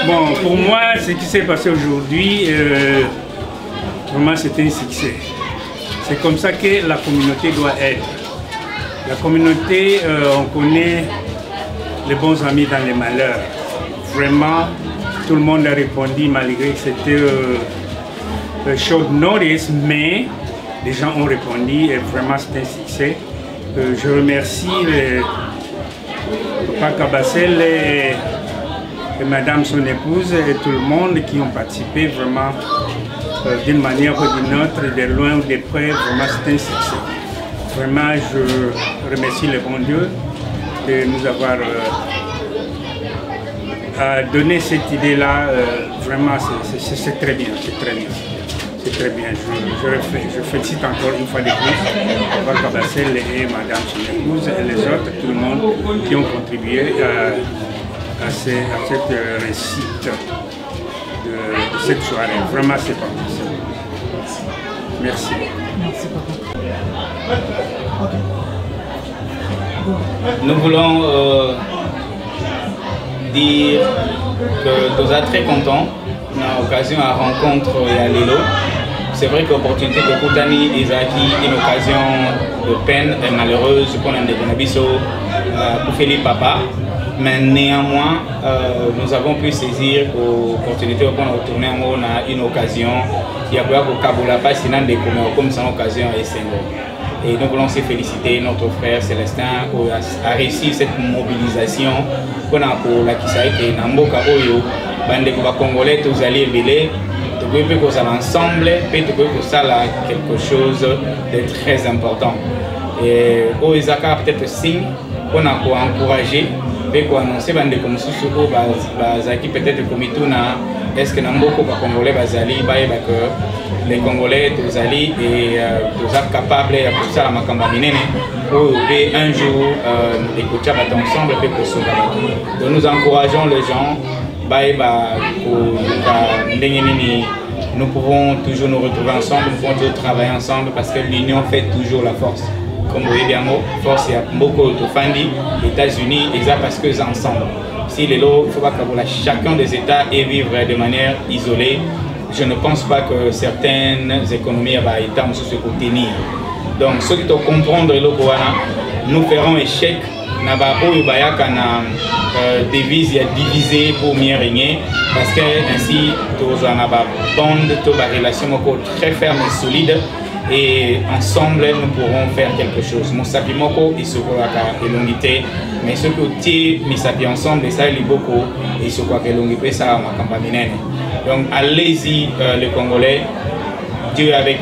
Bon, pour moi, ce qui s'est passé aujourd'hui, vraiment c'est un succès. C'est comme ça que la communauté doit être. La communauté, on connaît les bons amis dans les malheurs. Vraiment, tout le monde a répondu malgré que c'était short notice, mais les gens ont répondu et vraiment c'est un succès. Je remercie Papa Kabassel et Madame son épouse et tout le monde qui ont participé vraiment d'une manière ou d'une autre, de loin ou de près, vraiment c'est un succès. Vraiment, je remercie le bon Dieu de nous avoir donné cette idée-là. Vraiment, c'est très bien, c'est très bien. C'est très bien. Je félicite encore une fois de plus Papa Kabassel et Madame son épouse et les autres, tout le monde qui ont contribué à cette réussite de cette soirée. Vraiment, c'est pas possible. Merci. Nous voulons dire que nous sommes très contents dans l'occasion à la rencontre à Lilo. C'est vrai que l'opportunité de Koutani est une occasion de peine et malheureuse pour Ndekonabiso, pour Philippe Papa. Mais néanmoins, nous avons pu saisir l'opportunité pour retourner à une occasion. Il y a beaucoup de Kaboula, pas sinon des comme ça occasion à Essengo. Et nous voulons se féliciter notre frère Célestin qui a réussi cette mobilisation pour la Kisaïke Namboka Oyo, bande Congolais, tous alliés belés, tu peux que ça ensemble, puis tu peux que ça quelque chose de très important. Et au Isaka peut-être signe qu'on a encouragé, puis qu'on annonce bande comme Soussouko, Bazaki peut-être comme Ituna, est-ce que Namboka Congolais Bazali, que les Congolais, tous alliés et tous capables de faire ça à Makamba Minene, pour un jour écouter ensemble et pour se battre. Donc nous encourageons les gens. Nous pouvons toujours nous retrouver ensemble, nous pouvons toujours travailler ensemble parce que l'union fait toujours la force. Comme vous voyez bien, force, il y a beaucoup de Fandi, les États-Unis, et ça parce que c'est ensemble. Si les lots, il faut pas que chacun des États et vivre de manière isolée. Je ne pense pas que certaines économies sont sur ce côté. Donc, ceux qui doivent comprendre nous ferons échec. Devise y a divisé pour mieux régner parce que ainsi tous en avons bande, toute la relation très ferme et solide et ensemble nous pourrons faire quelque chose. Mon sapi moko il se voit à l'unité mais ce côté mis sapi ensemble et ça il est beaucoup et se croit que l'unité ça ma campagne. Donc allez-y les Congolais, Dieu est avec.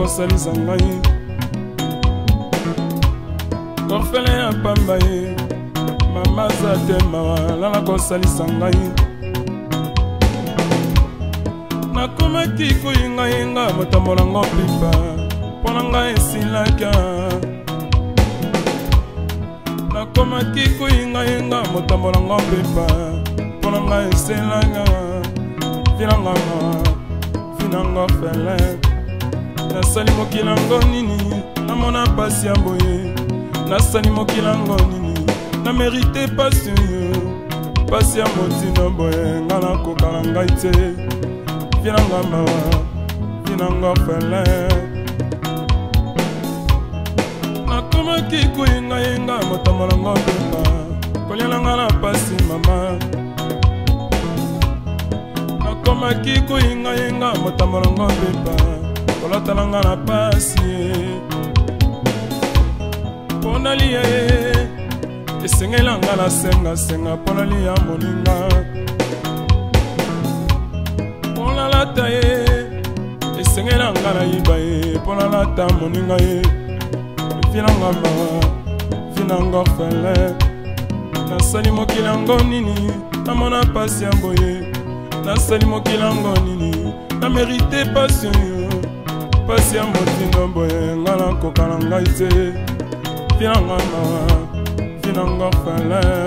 Salisa ngai orphelin ya pamba ye mama zate mawala na kosalisa ngai nakomaki koyingayenga motambolango pipa mpona ngai esilaka nakomaki koyingayenga motambolango pipa mpona ngai esilaka vinanga orphelin nasali mokilango nini namona pasi ya boye nasali mokilango nini na mérite pasi yo pasi ya motina boye nga nakokala ngai te vinanga mawa vinanga orphelin nakomaki koyengayenga motambolango mpepa kolielanga na pasi mama nakomaki koyengayenga motambolango mpepa kolotalanga na pasi mpona lia ye esengelanga na sengasenga mpona lia moninga mpona lata ye esengelanga na yiba ye mpona lata moninga ye vinanga mawa vinanga orphelin nasali mokilango nini namona pasi ya boye nasali mokilango nini na mérite passion yo pasi ya motindo boye nga nakokala ngai te vinanga mawa vinanga orphelin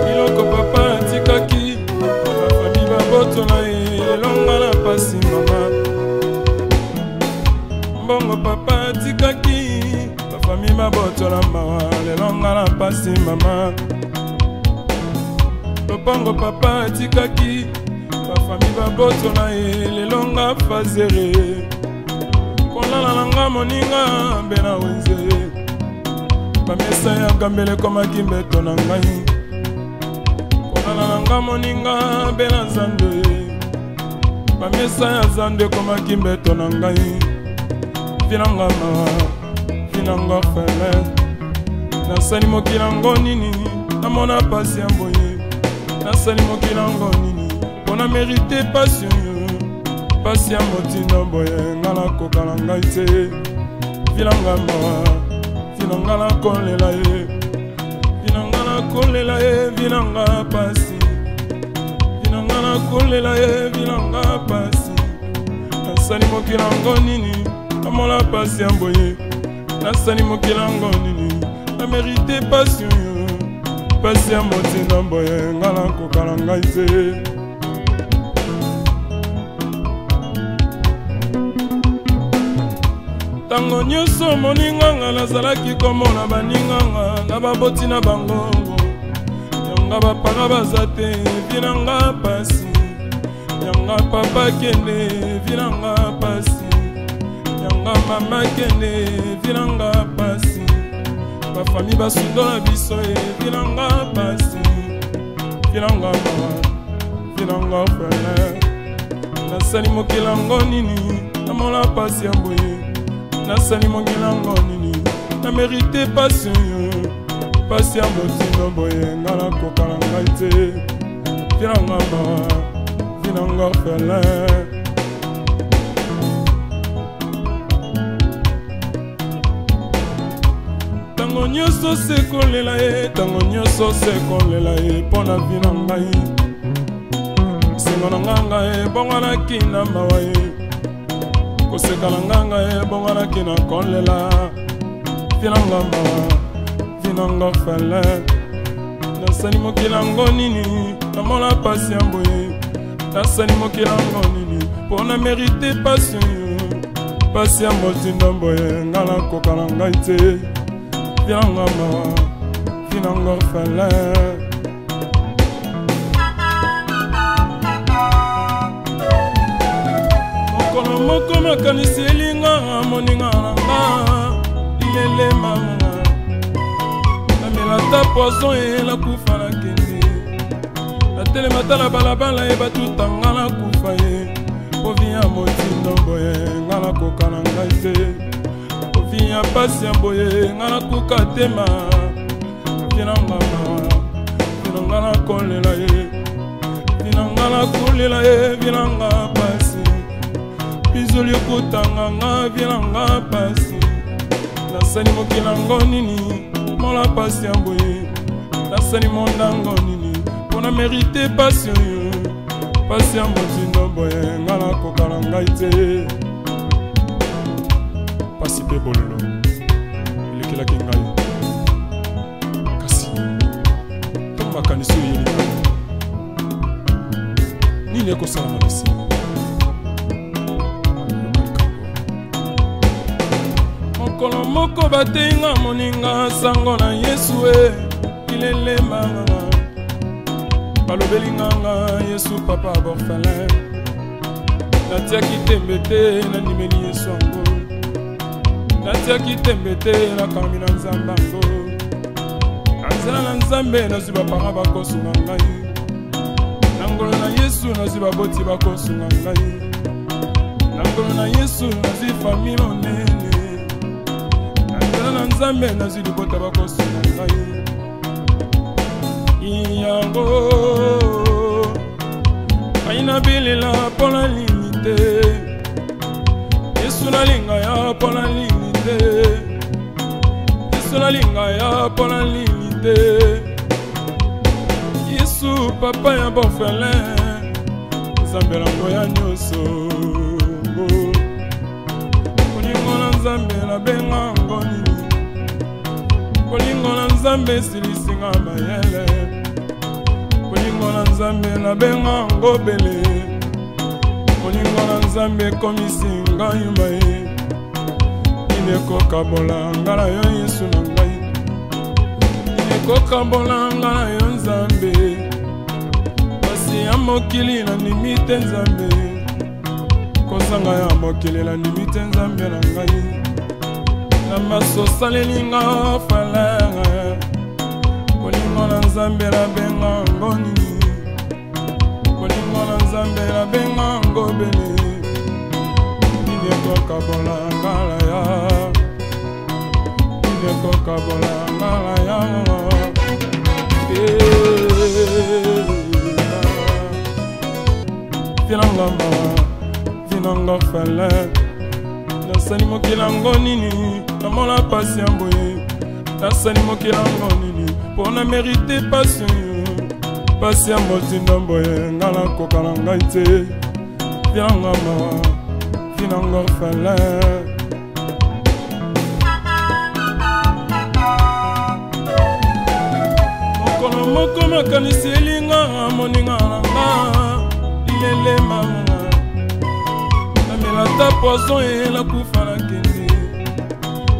biloko papa atikaki bafami babotola ye elonga na pasi mama mbongo papa atikaki bafami babotola mawa lelonga na pasi mama lopango papa atikaki bafami babotola ye lelonga fazere kolala nanga moninga mbe na wenze bamesa ya gambele komaki mbeto na ngai kolala nanga moninga mbe na zande bamesa ya zande komaki mbeto na ngai vinanga mawa vinanga orphelin nasali mokilango nini namona pasi ya boye nasali mokilango nini mpona mérite passion yo pasi ya motindo boye nga nakokala ngai te vinanga mawa vinanga nakolela ye vinanga nakolela ye vinanga pasi vinanga nakolela ye vinanga pasi nasali mokilango nini namona pasi ya boye nasali mokilango nini na mérite passion yo pasi ya motinda mboye nga nakokala ngai te. Tango nyonso moninganga nazalaki komona baninganga na baboti na bango, yanga bapanga baza te vinanga pasi, yanga papa kende vinanga pasi, yanga mama kende vinanga pasi, bafami basundola biso vinanga pasi, vinanga mama vinanga frere. Nasali mokilango nini namola pasi ya mboye, nasali mokilango nini na mérité pasi pasi ya motindo boye nga nakokala ngai te. Vinanga mama vinanga frere. Tango nyonso sekolela ye, tango nyonso sekolela ye mpona vina ngai, sengo na nganga ye bonganaki na mawa ye, koseka na nganga ye bonganaki na kolela. Vinanga mawa vinanga fele. Nasali mokilango nini namola pasi ya mboye, nasali mokilango nini mpona mérité pasi pasi ya motindo mboye nga nakokala ngai te. Vinanga mawa vinanga fele. Mokolo moko makanisi elinga moninga nanga lilele mama, namelata poison eyela kufa na kende, natelema tala balabala ye batutanga na kufa ye. Povi ya motindo boye nga nakokala ngai te, povi ya pasi ya boye nga nakoka tema. Vinanga mawa vinanga nakolela ye, vinanga nakolela ye vinanga pasi, bizoli okotanga nga vinanga pasi. Nasali mokilango nini mola pasi ya mboye, nasali mondango nini mpona mérité pasi pasi ya motindo mboye nga nakokala ngai te. Pasi mpe bolelo elekelaki ngai, kasi ntango makanisi oyo eyeli ngai nini ekosalama bisi. Mokolo moko bateinga moninga sango na Yesu ilele mama, balobeli nganga Yesu papa borfalin, natiaki tembe te nandimeli Yesu ango, natiaki tembe te nakambi na nzambe ango, nanzela na nzambe nazwi bapara bakosunga ngai, nangolo na Yesu nazwi baboti bakosunga ngai, nangolo na Yesu nazwi fami monene, na nzambe nazwi libota bakosunga ngai. Yango aina bilela mpona lini te, Yesu nalinga ya mpona lini te, Yesu nalinga ya mpona lini te. Yesu papa ya borfelin, nzambe nango ya nyonso, kolingo na nzambe nabenga ngo nini, kolingo na nzambe esilisinga mayele, kolingo na nzambe nabenga ngo bele, kolingo na nzambe ekomisi ngai maye. Inekokabola nga na yo Yesu na ngai, inekokabola nga na yo nzambe, pasi ya mokili nandimi te nzambe, kozanga ya mokili nandimi te nzambe na ngai. Na maso salelinga falanga, kolingo na nzambe nabenga ngo nini, kolingo na nzambe nabenga ngo bele. Inekokabola ngala ya, inekokabola ngala ya. Vinanga mawa vinanga fele. Nasali mokilango nini namola pasi ya mboye, nasali mokilango nini mpona mérité pasi pasi ya motindo mboye nga nakokala ngai te. Vinanga mawa vinanga fele. Mokolo makanisi elinga moninga nanga lilele manga namela ta poison ela kufa na kende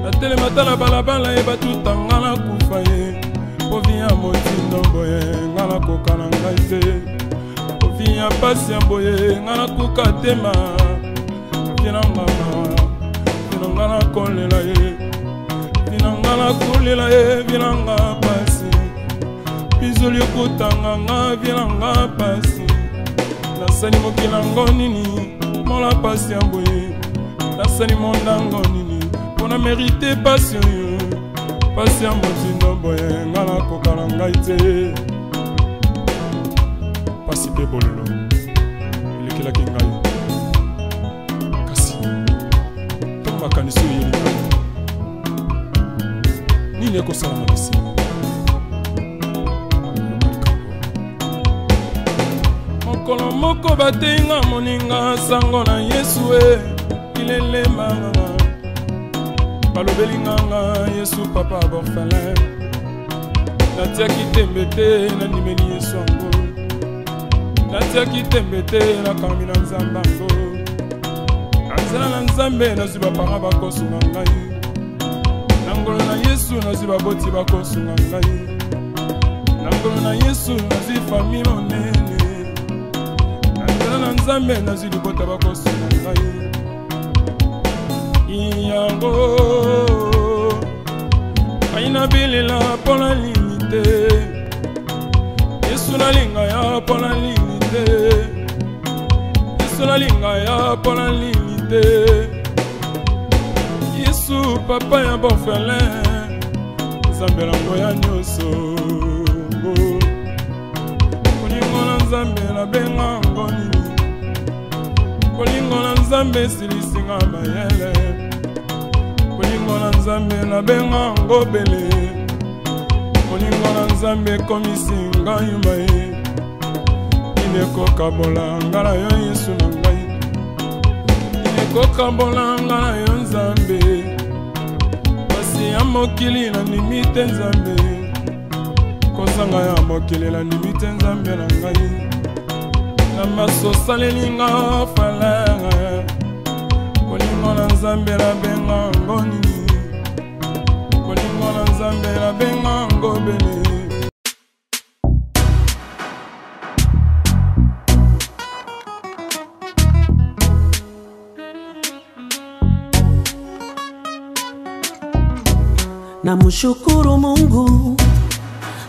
natelema ta na balabala ye batutanga na kufa ye povi ya motindo boye nga nakoka na ngai te povi ya pasi ya boye nga nakoka tema vinangama vinanga nakolela ye vinanga nakolela ye vinanga pasi bizoli okutanga nga vinanga pasi nasali mokilango nini mola pasi ya boye nasali mondango nini mpona merite pasi oyo pasi ya motindo boye nga nakoka na ngai te pasi mpe bolelo elekelaki ngai kasi ntango makanisi oyo yelinga nini ekosala makasi mokolo moko bateinga moninga sango na yesu e ilelemanga balobelinganga yesu papa borfalin natiaki tembe te nandimeli yesu yango natiaki tembe te nakambi na nzambe yango nanzela na nzambe nazwi bapara bakosunga ngai nangolo na yesu nazwi baboti bakosunga ngai nangolo na yesu nazwi fami monene nanzela na nzambe nazwi libota bakosunga ngai yango aina bilela mpona limite yesu nalinga ya mpona limite yesu nalinga ya mpona limite yesu papa ya borfelin nzambe lango ya nyonso kolingo na nzambe nabenga ngo nini kolingo na nzambe esilisinga mayele kolingo na nzambe nabenga ngo bele kolingo na nzambe ekomisinga yuma ye inekokabola nga na yo yesu na ngai inekokabola nga na yo nzambe pasi ya mokili nandimi te nzambe kozanga ya mokili nandimi te nzambe na ngai na maso osalelinga falere kolingo na nzambe nabenga ngo nini kolingo na nzambe nabenga ngo bele namshukuru Mungu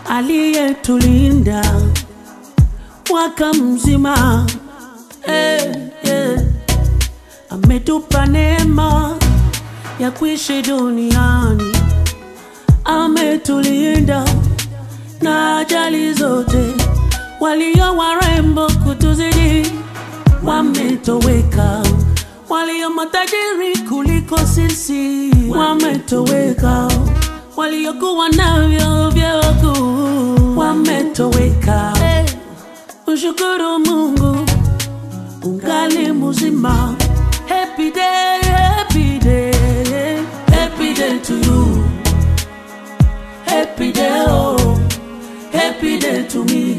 aliyetulinda mwaka mzima ametupa neema ya kuishi duniani, ametulinda na ajali zote. Walio warembo kutuzidi wametoweka, walio matajiri kuliko sisi wametoweka, waliokuwa navyo vyote wametoweka. Mshukuru Mungu ungali mzima. Happy day, happy day, happy day to you. Happy day, oh, happy day to me.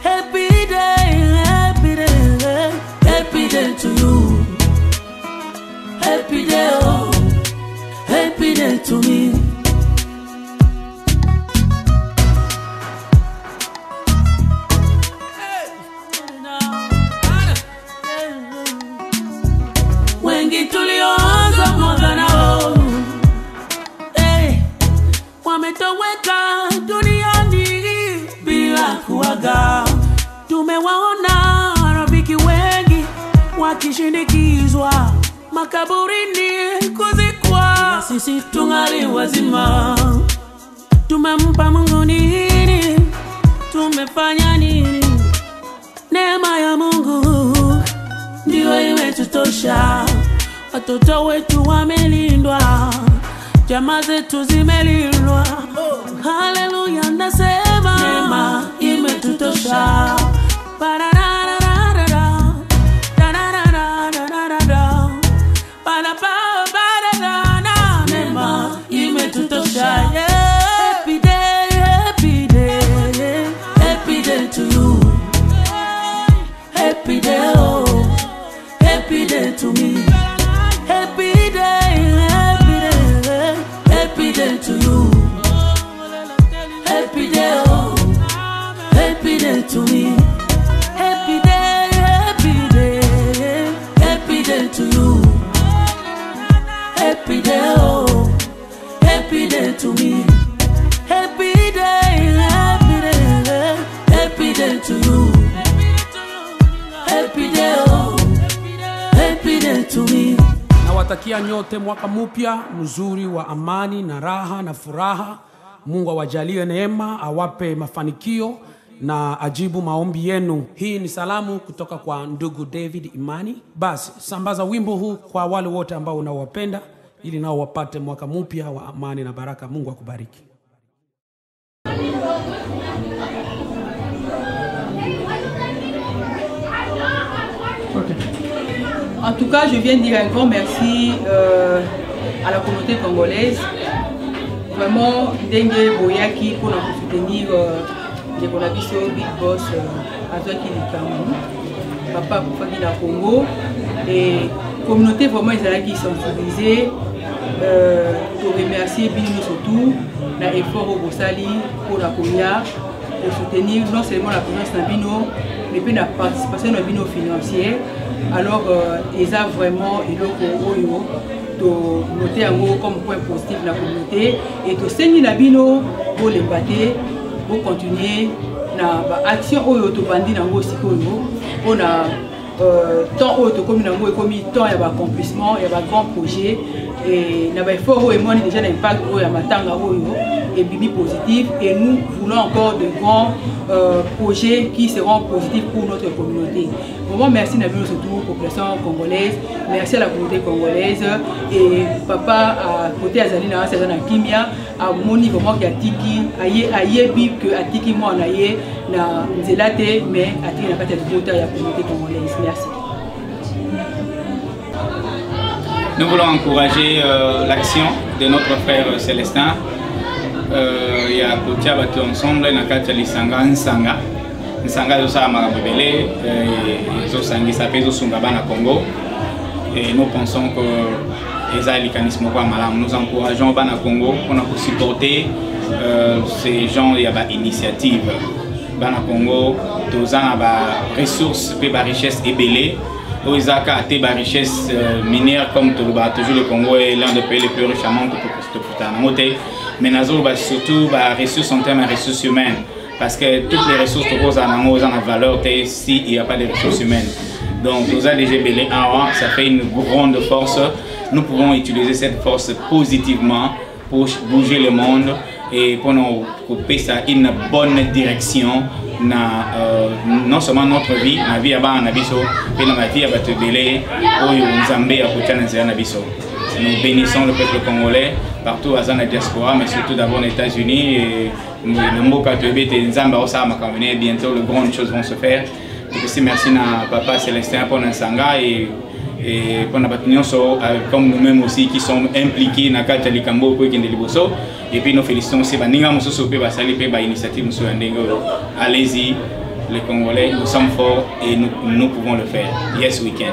Happy day, happy day, happy day to you. Happy day, oh, happy day to me. Wengi tulioanza mwaka nao wametoweka duniani bila kuaga. Tumewaona rafiki wengi wakishindikizwa makaburini kuzikwa, na sisi tungali wazima. Tumempa Mungu nini? Tumefanya nini? Neema ya Mungu ndio imetutosha. Watoto wetu wamelindwa, jamaa zetu zimelindwa. Haleluya, nasema neema imetutosha. Neema imetutosha. Happy day, happy day, happy day, oh, happy day to me. Happy day, happy day, happy day to you. Happy day, oh, happy day to me. Nawatakia nyote mwaka mpya mzuri wa amani na raha na furaha. Mungu awajalie neema, awape mafanikio na ajibu maombi yenu. Hii ni salamu kutoka kwa ndugu David Imani. Basi sambaza wimbo huu kwa wale wote ambao unawapenda ili nao wapate mwaka mpya wa amani na baraka. Mungu akubariki. Okay. En tout cas, je viens de dire un grand merci à la communauté congolaise. Vraiment, Dengue Boyaki pour nous soutenir les Bonabiso, Big Boss, Azaki Likamu, Papa Koufaki na Congo. Et la communauté vraiment ils sont sensibilisés. Pour remercier Bino surtout, l'effort au Bossali pour la Koya, pour soutenir non seulement la présence de Bino, mais puis la participation de Bino financière. Alors, ils ont vraiment noté comme point positif de la communauté et de saigner la Bino pour les battre, pour continuer l'action où ils ont bandit dans on a tant autre comme tant il y a accomplissement, il y a grand projet et il y a fort et moi déjà l'impact où il y a matanga et bibi positif et nous voulons encore de grands projets qui seront positifs pour notre communauté. Vraiment merci Nabino surtout pour la population congolaise, merci à la communauté congolaise et papa à côté Azalina c'est dans Kimia à moni vraiment qui a tiki aye bib que a tiki moi na ye na nzelate mais a tiki na kati ya la communauté congolaise. Merci. Nous voulons encourager l'action de notre frère Célestin. Il y a côté battu ensemble na kati ya lisanga nsanga zo makambo belé zo sangi sapezo sunga bana Congo et nous pensons que les alikanisme kwa malamu. Nous encourageons bana Congo pour supporter ces gens y a ba initiative bana Congo tozana ba ressources pe ba richesse ebelé Oizaka a été la richesse minière comme toujours le Congo est l'un des pays les plus riches à monde mais nous avons surtout des ressources en termes de ressources humaines parce que toutes les ressources ont la valeur s'il n'y a pas de ressources humaines. Donc nous avons déjà belé ça fait une grande force. Nous pouvons utiliser cette force positivement pour bouger le monde et pour nous couper ça une bonne direction. Non seulement notre vie, ma vie à Nabiso, mais dans ma vie à Batebele, où Zambé a Kouchan Nabiso. Nous bénissons le peuple congolais partout à la diaspora, mais surtout d'abord aux États-Unis. Et le mot Katebe et Zamba Osama Kamene, bientôt de grandes choses vont se faire. Donc merci à Papa Célestin pour Nansanga et pour comme nous-mêmes aussi qui sommes impliqués dans le cadre de Likambo et Liboso. Et puis nous félicitons aussi Baninga Moussoso Pe Basali Pe Initiative Moussou Andengo. Allez-y, les Congolais, nous sommes forts et nous pouvons le faire. Yes, we can.